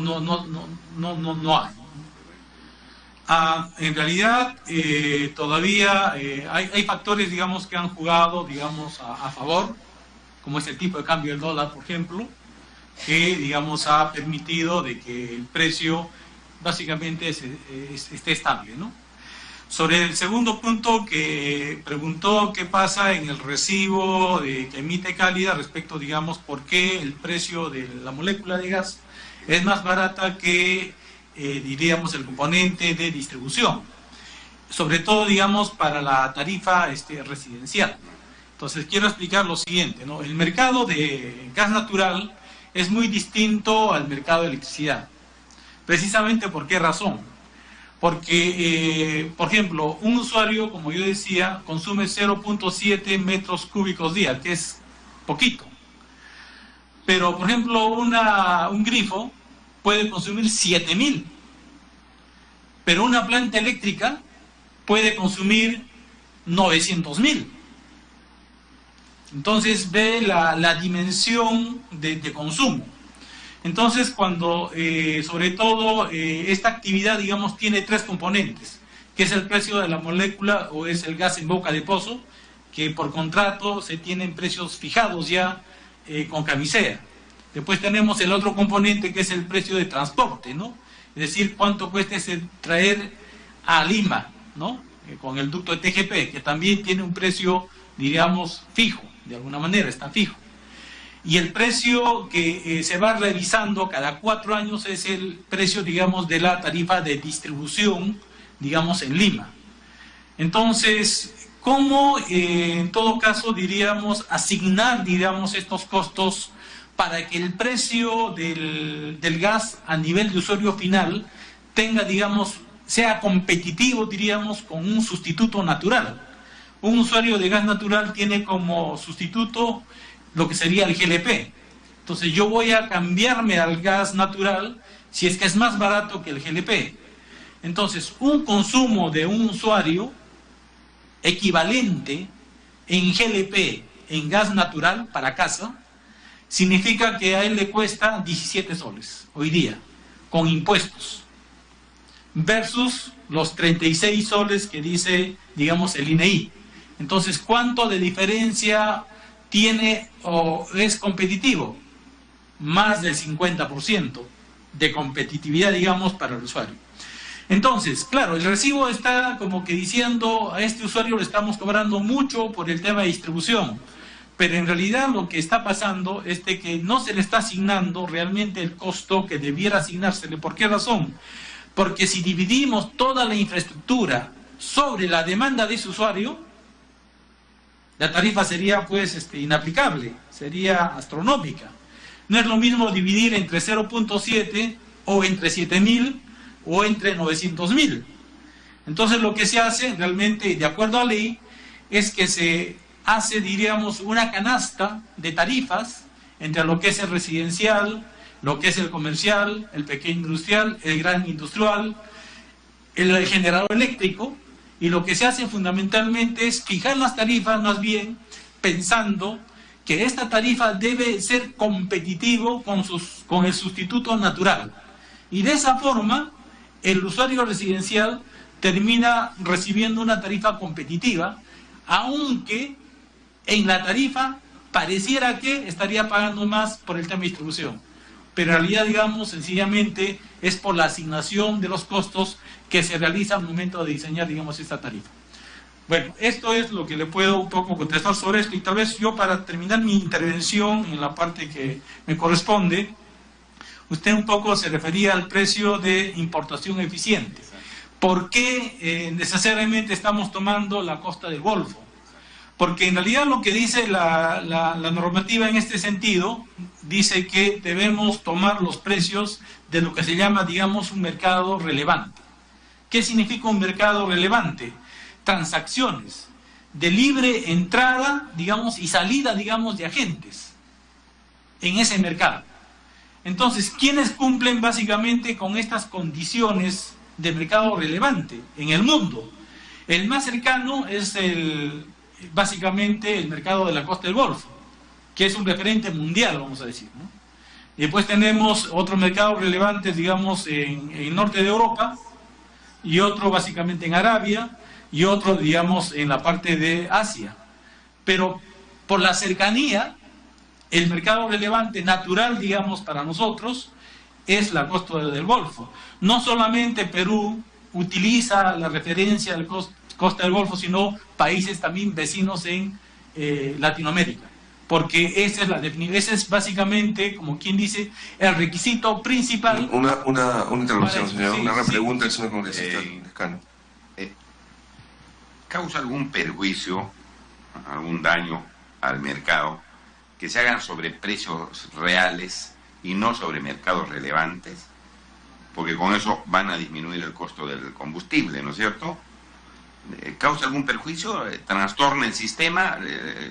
hay. En realidad, todavía hay factores, digamos, que han jugado, digamos, a favor, como es el tipo de cambio del dólar, por ejemplo, que, digamos, ha permitido de que el precio básicamente esté estable, ¿no? Sobre el segundo punto que preguntó qué pasa en el recibo que emite Cálida respecto, digamos, por qué el precio de la molécula de gas es más barata que, diríamos, el componente de distribución, sobre todo, digamos, para la tarifa residencial. Entonces, quiero explicar lo siguiente, ¿no? El mercado de gas natural es muy distinto al mercado de electricidad. Precisamente, ¿por qué razón? Porque, por ejemplo, un usuario, como yo decía, consume 0.7 metros cúbicos día, que es poquito. Pero, por ejemplo, un grifo puede consumir 7.000. Pero una planta eléctrica puede consumir 900.000. Entonces, ve la dimensión de consumo. Entonces, cuando, sobre todo, esta actividad, digamos, tiene tres componentes, que es el precio de la molécula o es el gas en boca de pozo, que por contrato se tienen precios fijados ya con camisea. Después tenemos el otro componente, que es el precio de transporte, ¿no? Es decir, cuánto cuesta traer a Lima, ¿no? Con el ducto de TGP, que también tiene un precio, digamos, fijo, de alguna manera está fijo. Y el precio que se va revisando cada 4 años es el precio, digamos, de la tarifa de distribución, digamos, en Lima. Entonces, ¿cómo en todo caso, diríamos, asignar, digamos, estos costos para que el precio del gas a nivel de usuario final tenga, digamos, sea competitivo, diríamos, con un sustituto natural? Un usuario de gas natural tiene como sustituto lo que sería el GLP. Entonces yo voy a cambiarme al gas natural si es que es más barato que el GLP. Entonces un consumo de un usuario equivalente en GLP, en gas natural para casa, significa que a él le cuesta 17 soles hoy día, con impuestos. versus los 36 soles que dice, digamos, el INEI. Entonces, ¿cuánto de diferencia tiene o es competitivo? Más del 50% de competitividad, digamos, para el usuario. Entonces, claro, el recibo está como que diciendo a este usuario le estamos cobrando mucho por el tema de distribución, pero en realidad lo que está pasando es de que no se le está asignando realmente el costo que debiera asignársele. ¿Por qué razón? Porque si dividimos toda la infraestructura sobre la demanda de ese usuario, la tarifa sería pues inaplicable, sería astronómica. No es lo mismo dividir entre 0.7 o entre 7.000 o entre 900.000. Entonces lo que se hace realmente, de acuerdo a ley, es que se hace, diríamos, una canasta de tarifas entre lo que es el residencial, lo que es el comercial, el pequeño industrial, el gran industrial, el generador eléctrico, y lo que se hace fundamentalmente es fijar las tarifas más bien pensando que esta tarifa debe ser competitivo con el sustituto natural. Y de esa forma, el usuario residencial termina recibiendo una tarifa competitiva, aunque en la tarifa pareciera que estaría pagando más por el tema de distribución. Pero en realidad, digamos, sencillamente es por la asignación de los costos que se realiza al momento de diseñar, digamos, esta tarifa. Bueno, esto es lo que le puedo un poco contestar sobre esto, y tal vez yo, para terminar mi intervención en la parte que me corresponde, usted un poco se refería al precio de importación eficiente. ¿Por qué necesariamente estamos tomando la costa del Golfo? Porque en realidad lo que dice la normativa en este sentido, dice que debemos tomar los precios de lo que se llama, digamos, un mercado relevante. ¿Qué significa un mercado relevante? Transacciones de libre entrada, digamos, y salida, digamos, de agentes en ese mercado. Entonces, ¿quiénes cumplen básicamente con estas condiciones de mercado relevante en el mundo? El más cercano es básicamente el mercado de la costa del Golfo, que es un referente mundial, vamos a decir, ¿no? Y después tenemos otros mercados relevantes, digamos, en el norte de Europa, y otro básicamente en Arabia, y otro, digamos, en la parte de Asia. Pero por la cercanía, el mercado relevante natural, digamos, para nosotros, es la costa del Golfo. No solamente Perú utiliza la referencia del costa del Golfo, sino países también vecinos en Latinoamérica. Porque esa es básicamente, como quien dice, el requisito principal. Una interrupción, señor, sí, una sí. pregunta del señor congresista Lescano. ¿Causa algún perjuicio, algún daño al mercado que se hagan sobre precios reales y no sobre mercados relevantes? Porque con eso van a disminuir el costo del combustible, ¿no es cierto? ¿Causa algún perjuicio? ¿Trastorna el sistema?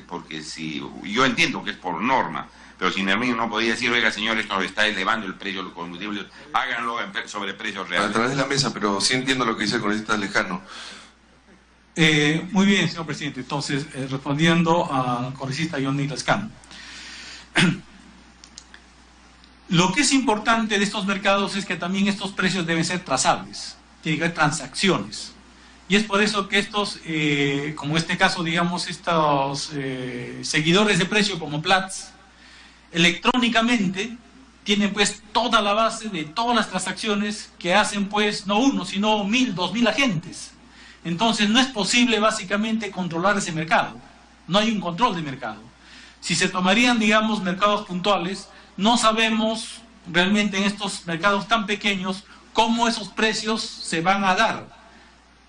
Porque si yo entiendo que es por norma, pero si Nermín no podía decir, oiga señor, esto está elevando el precio del combustible, háganlo sobre precios reales. A través de la mesa, pero sí entiendo lo que dice el congresista Lescano. Muy bien, señor presidente. Entonces, respondiendo al congresista Johnny Lescano. Lo que es importante de estos mercados es que también estos precios deben ser trazables, tienen que haber transacciones. Y es por eso que estos, como este caso, digamos, estos seguidores de precio como Platts, electrónicamente tienen pues toda la base de todas las transacciones que hacen pues no uno, sino 1.000, 2.000 agentes. Entonces no es posible básicamente controlar ese mercado, no hay un control de mercado. Si se tomarían, digamos, mercados puntuales, no sabemos realmente en estos mercados tan pequeños cómo esos precios se van a dar.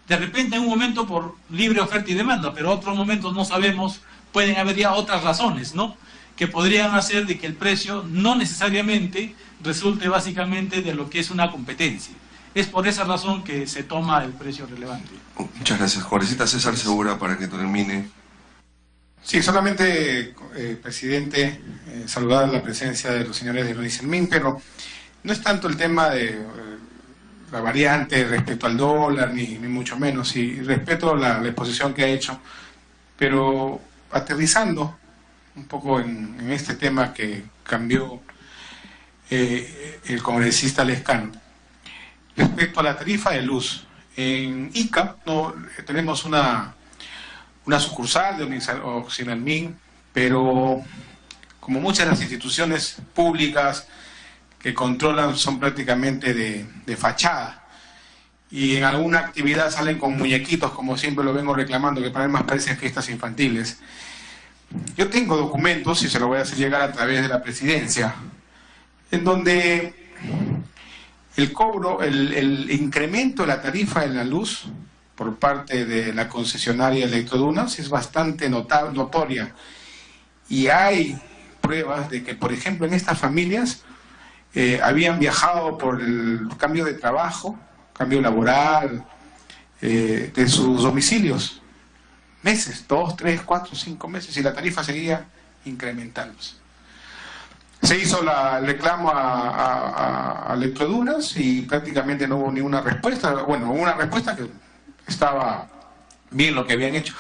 De repente en un momento por libre oferta y demanda, pero en otros momentos no sabemos, pueden haber ya otras razones, ¿no?, que podrían hacer de que el precio no necesariamente resulte básicamente de lo que es una competencia. Es por esa razón que se toma el precio relevante. Muchas gracias. Congresista César Segura, para que termine. Sí, solamente, presidente, saludar la presencia de los señores de Nermín, pero no es tanto el tema de la variante respecto al dólar, ni mucho menos, y respeto la exposición que ha hecho, pero aterrizando un poco en este tema que cambió el congresista Lescano. respecto a la tarifa de luz. En Ica no tenemos una sucursal de Occinalmin, pero como muchas de las instituciones públicas que controlan son prácticamente de fachada, y en alguna actividad salen con muñequitos, como siempre lo vengo reclamando, que para mí más parecen fiestas infantiles. Yo tengo documentos, y se los voy a hacer llegar a través de la presidencia, en donde el cobro, el incremento de la tarifa de la luz por parte de la concesionaria Electrodunas es bastante notoria. Y hay pruebas de que, por ejemplo, en estas familias habían viajado por el cambio de trabajo, cambio laboral, de sus domicilios, meses, 2, 3, 4, 5 meses, y la tarifa seguía incrementándose. Se hizo el reclamo a Electrodunas y prácticamente no hubo ninguna respuesta. Bueno, hubo una respuesta que estaba bien lo que habían hecho.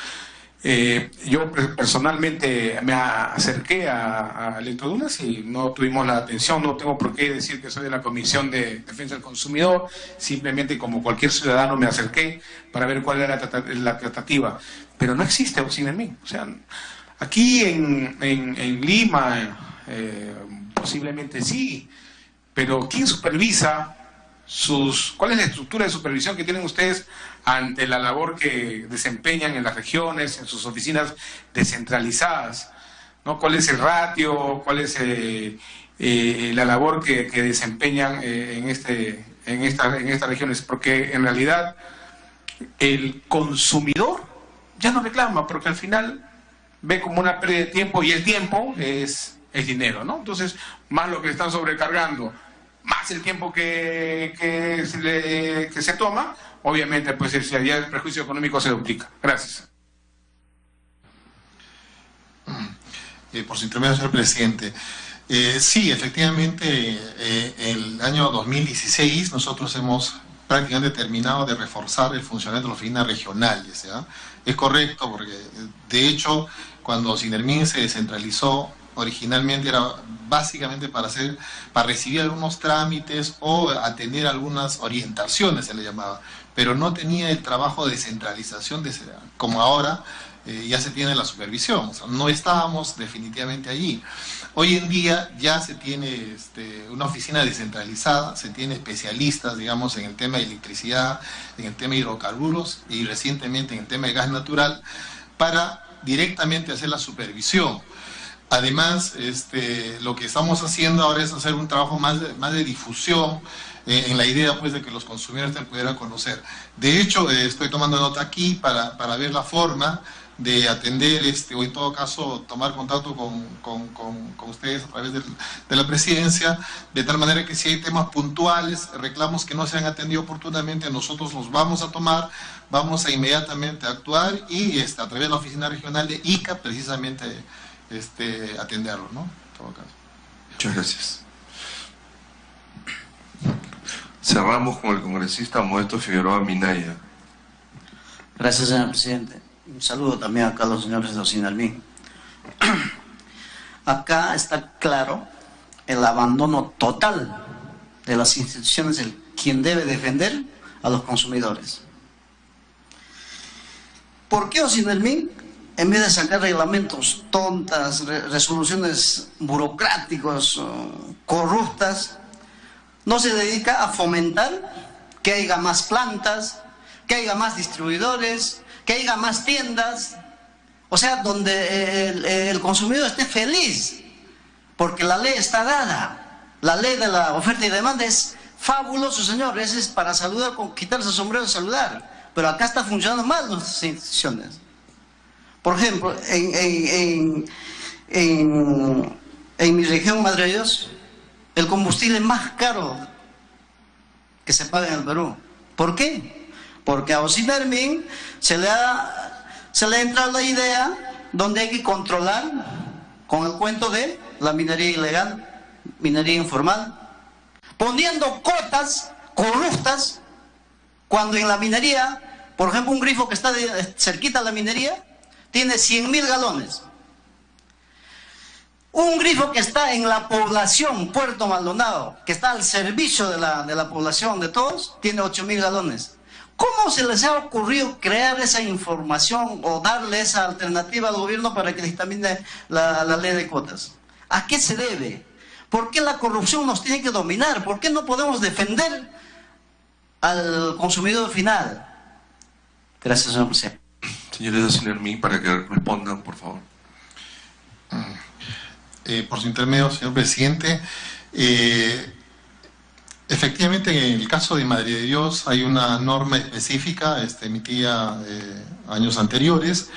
Yo personalmente me acerqué a Electrodunas y no tuvimos la atención. No tengo por qué decir que soy de la Comisión de Defensa del Consumidor, simplemente como cualquier ciudadano me acerqué para ver cuál era la tratativa. Pero no existe Occinalmin. O sea, aquí en Lima posiblemente sí, pero ¿quién supervisa cuál es la estructura de supervisión que tienen ustedes ante la labor que desempeñan en las regiones, en sus oficinas descentralizadas, ¿no? ¿Cuál es el ratio? ¿Cuál es la labor que desempeñan en estas regiones? Porque en realidad el consumidor ya no reclama, porque al final ve como una pérdida de tiempo, y el tiempo es dinero, ¿no? Entonces, más lo que están sobrecargando, más el tiempo que se toma, obviamente, pues ya el perjuicio económico se duplica. Gracias. Por su intervención, señor presidente. Sí, efectivamente, el año 2016 nosotros hemos prácticamente terminado de reforzar el funcionamiento de las oficinas regionales, ¿ya? Es correcto, porque de hecho, cuando Occinalmin se descentralizó, originalmente era básicamente para recibir algunos trámites o atender algunas orientaciones, se le llamaba, pero no tenía el trabajo de descentralización como ahora ya se tiene la supervisión. O sea, no estábamos definitivamente allí. Hoy en día ya se tiene una oficina descentralizada, se tiene especialistas, digamos, en el tema de electricidad, en el tema de hidrocarburos y recientemente en el tema de gas natural, para directamente hacer la supervisión. Además, lo que estamos haciendo ahora es hacer un trabajo más de difusión, en la idea pues de que los consumidores te pudieran conocer. De hecho, estoy tomando nota aquí para ver la forma de atender, o en todo caso tomar contacto con ustedes a través de la presidencia, de tal manera que si hay temas puntuales, reclamos que no se han atendido oportunamente, nosotros los vamos a tomar, vamos a inmediatamente actuar y a través de la oficina regional de ICA precisamente atenderlo, ¿no? En todo caso. Muchas gracias. Cerramos con el congresista Modesto Figueroa Minaya. Gracias, señor presidente. Un saludo también acá a los señores de Occinalmin. Acá está claro el abandono total de las instituciones de quien debe defender a los consumidores. ¿Por qué Occinalmin, en vez de sacar reglamentos tontas, resoluciones burocráticos, corruptas, no se dedica a fomentar que haya más plantas, que haya más distribuidores, que haya más tiendas, o sea, donde el consumidor esté feliz, porque la ley está dada, la ley de la oferta y demanda es fabuloso, señor, ese es para saludar, quitarse el sombrero y saludar, pero acá está funcionando mal nuestras instituciones. Por ejemplo, en mi región, Madre de Dios, el combustible más caro que se paga en el Perú. ¿Por qué? Porque a Occinalmin se le ha entrado la idea donde hay que controlar con el cuento de la minería ilegal, minería informal, poniendo cotas corruptas, cuando en la minería, por ejemplo, un grifo que está cerquita a la minería, tiene 100.000 galones. Un grifo que está en la población Puerto Maldonado, que está al servicio de la población de todos, tiene 8.000 galones. ¿Cómo se les ha ocurrido crear esa información o darle esa alternativa al gobierno para que dictamine la ley de cuotas? ¿A qué se debe? ¿Por qué la corrupción nos tiene que dominar? ¿Por qué no podemos defender al consumidor final? Gracias, señor presidente. Señores de Sinermín, para que respondan, por favor. Por su intermedio, señor presidente, efectivamente, en el caso de Madre de Dios hay una norma específica emitida años anteriores,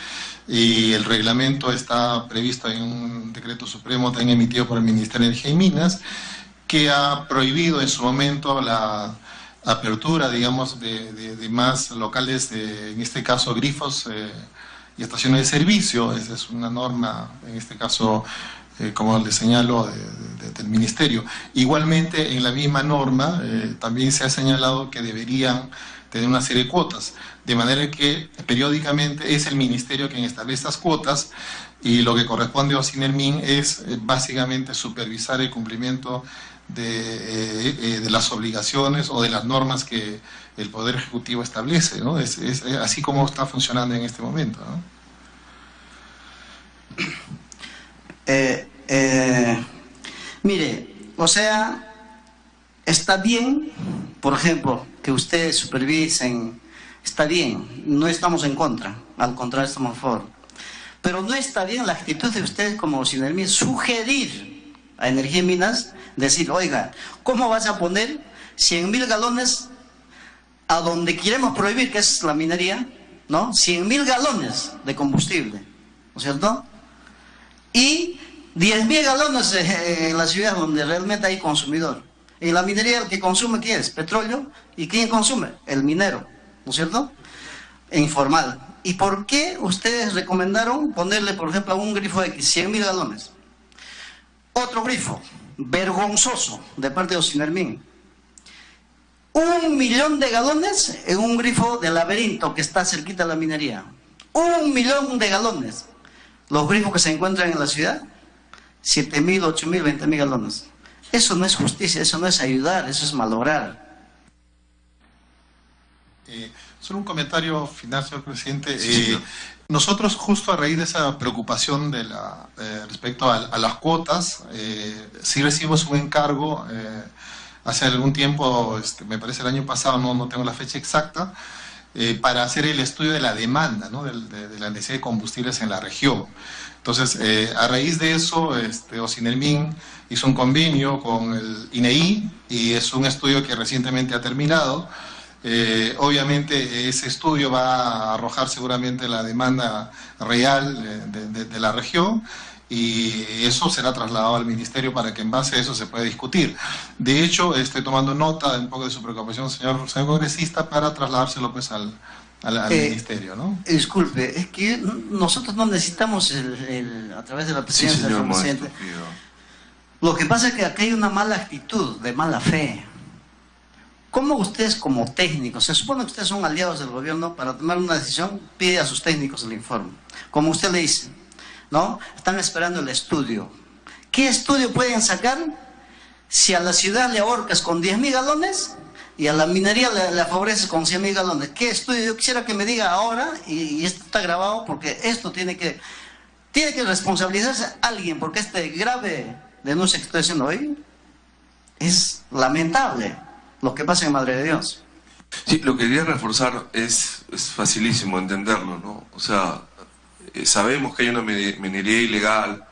y el reglamento está previsto en un decreto supremo también emitido por el Ministerio de Energía y Minas, que ha prohibido en su momento la apertura, digamos, de más locales, en este caso grifos y estaciones de servicio. Esa es una norma, en este caso, como le señalo, del Ministerio. Igualmente, en la misma norma también se ha señalado que deberían tener una serie de cuotas, de manera que periódicamente es el Ministerio quien establece estas cuotas, y lo que corresponde a Ocinermin es básicamente supervisar el cumplimiento de las obligaciones o de las normas que el Poder Ejecutivo establece, ¿no? Es así como está funcionando en este momento, ¿no? Mire, o sea, está bien, por ejemplo, que ustedes supervisen, está bien, no estamos en contra, al contrario, estamos a favor. Pero no está bien la actitud de ustedes como Sinermin sugerir a Energía y Minas, decir, oiga, ¿cómo vas a poner 100.000 galones a donde queremos prohibir, que es la minería, ¿no? 100.000 galones de combustible, ¿no es cierto? Y 10.000 galones en la ciudad donde realmente hay consumidor. En la minería el que consume, ¿quién es? Petróleo. ¿Y quién consume? El minero, ¿no es cierto? Informal. ¿Y por qué ustedes recomendaron ponerle, por ejemplo, a un grifo de 100.000 galones? Otro grifo, vergonzoso, de parte de Ocinermin. 1 millón de galones en un grifo de Laberinto que está cerquita de la minería. 1 millón de galones. Los grifos que se encuentran en la ciudad, 7.000, 8.000, 20.000 galones. Eso no es justicia, eso no es ayudar, eso es malograr. Solo un comentario final, señor presidente. Sí, nosotros, justo a raíz de esa preocupación respecto a las cuotas, sí recibimos un encargo hace algún tiempo, me parece el año pasado, no tengo la fecha exacta, para hacer el estudio de la demanda, ¿no? de la necesidad de combustibles en la región. Entonces, a raíz de eso, Ocinermin hizo un convenio con el INEI, y es un estudio que recientemente ha terminado. Obviamente ese estudio va a arrojar seguramente la demanda real de la región, y eso será trasladado al Ministerio para que en base a eso se pueda discutir. De hecho, estoy tomando nota de un poco de su preocupación, señor congresista, para trasladárselo pues al Ministerio, ¿no? Disculpe, es que nosotros no necesitamos a través de la presidencia del presidente. Lo que pasa es que aquí hay una mala actitud, de mala fe. ¿Cómo ustedes como técnicos, se supone que ustedes son aliados del gobierno, para tomar una decisión pide a sus técnicos el informe? Como usted le dice, ¿no? Están esperando el estudio. ¿Qué estudio pueden sacar si a la ciudad le ahorcas con 10.000 galones y a la minería le favoreces con 100.000 galones? ¿Qué estudio? Yo quisiera que me diga ahora, y esto está grabado, porque esto tiene que responsabilizarse a alguien, porque este grave denuncia que estoy haciendo hoy es lamentable. Lo que pasa en Madre de Dios. Sí, lo que quería reforzar es facilísimo entenderlo, ¿no? O sea, sabemos que hay una minería ilegal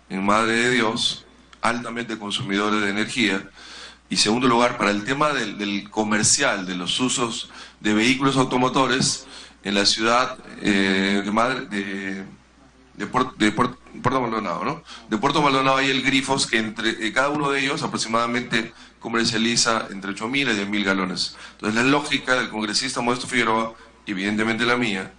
en Madre de Dios, altamente consumidores de energía, y segundo lugar, para el tema del comercial, de los usos de vehículos automotores en la ciudad de Puerto Maldonado, ¿no? De Puerto Maldonado hay el grifos que entre cada uno de ellos aproximadamente comercializa entre 8.000 y 10.000 galones. Entonces la lógica del congresista Modesto Figueroa, y evidentemente la mía,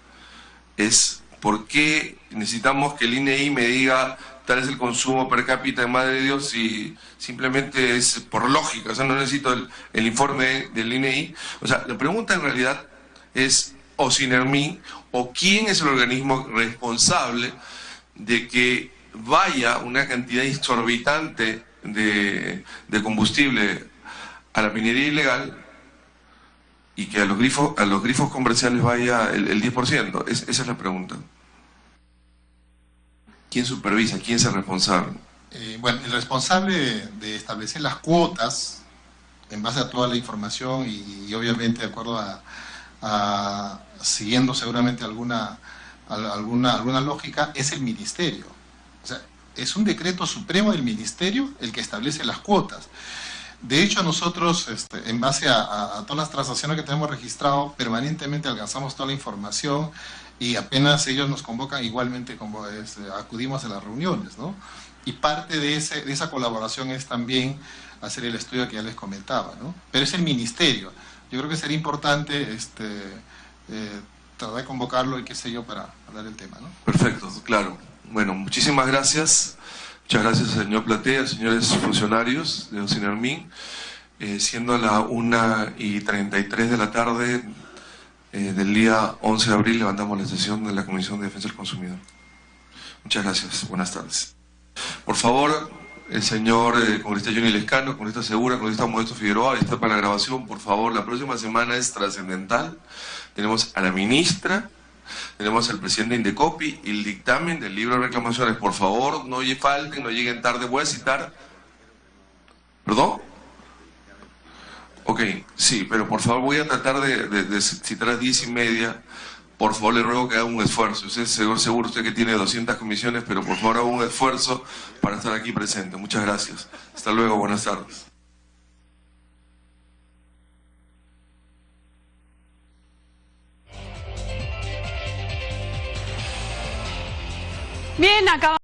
es ¿por qué necesitamos que el INEI me diga tal es el consumo per cápita en Madre de Dios si simplemente es por lógica? O sea, no necesito el informe del INEI. O sea, la pregunta en realidad es Ocinermin, o quién es el organismo responsable de que vaya una cantidad exorbitante de combustible a la minería ilegal y que a los grifos comerciales vaya el 10%? Esa es la pregunta. ¿Quién supervisa? ¿Quién es el responsable? Bueno, el responsable de establecer las cuotas en base a toda la información y obviamente de acuerdo a siguiendo seguramente alguna lógica, es el ministerio. O sea, es un decreto supremo del ministerio el que establece las cuotas. De hecho, nosotros, en base a todas las transacciones que tenemos registrado, permanentemente alcanzamos toda la información y apenas ellos nos convocan, igualmente acudimos a las reuniones, ¿no? Y parte de esa colaboración es también hacer el estudio que ya les comentaba, ¿no? Pero es el ministerio. Yo creo que sería importante tratar de convocarlo y qué sé yo para hablar del tema, ¿no? Perfecto, claro. Bueno, muchísimas gracias. Muchas gracias, señor Platea, señores funcionarios de Ocinermin. Siendo la 1:33 de la tarde del día 11 de abril, levantamos la sesión de la Comisión de Defensa del Consumidor. Muchas gracias. Buenas tardes. Por favor, el señor congresista Johnny Lescano, congresista Segura, congresista Modesto Figueroa, está para la grabación. Por favor, la próxima semana es trascendental. Tenemos a la ministra, tenemos al presidente de Indecopi y el dictamen del libro de reclamaciones. Por favor, no falten, no lleguen tarde. Voy a citar... ¿Perdón? Ok, sí, pero por favor voy a tratar de citar a las 10:30. Por favor, le ruego que haga un esfuerzo. Usted seguro usted que tiene 200 comisiones, pero por favor haga un esfuerzo para estar aquí presente. Muchas gracias. Hasta luego, buenas tardes. Bien, acabamos.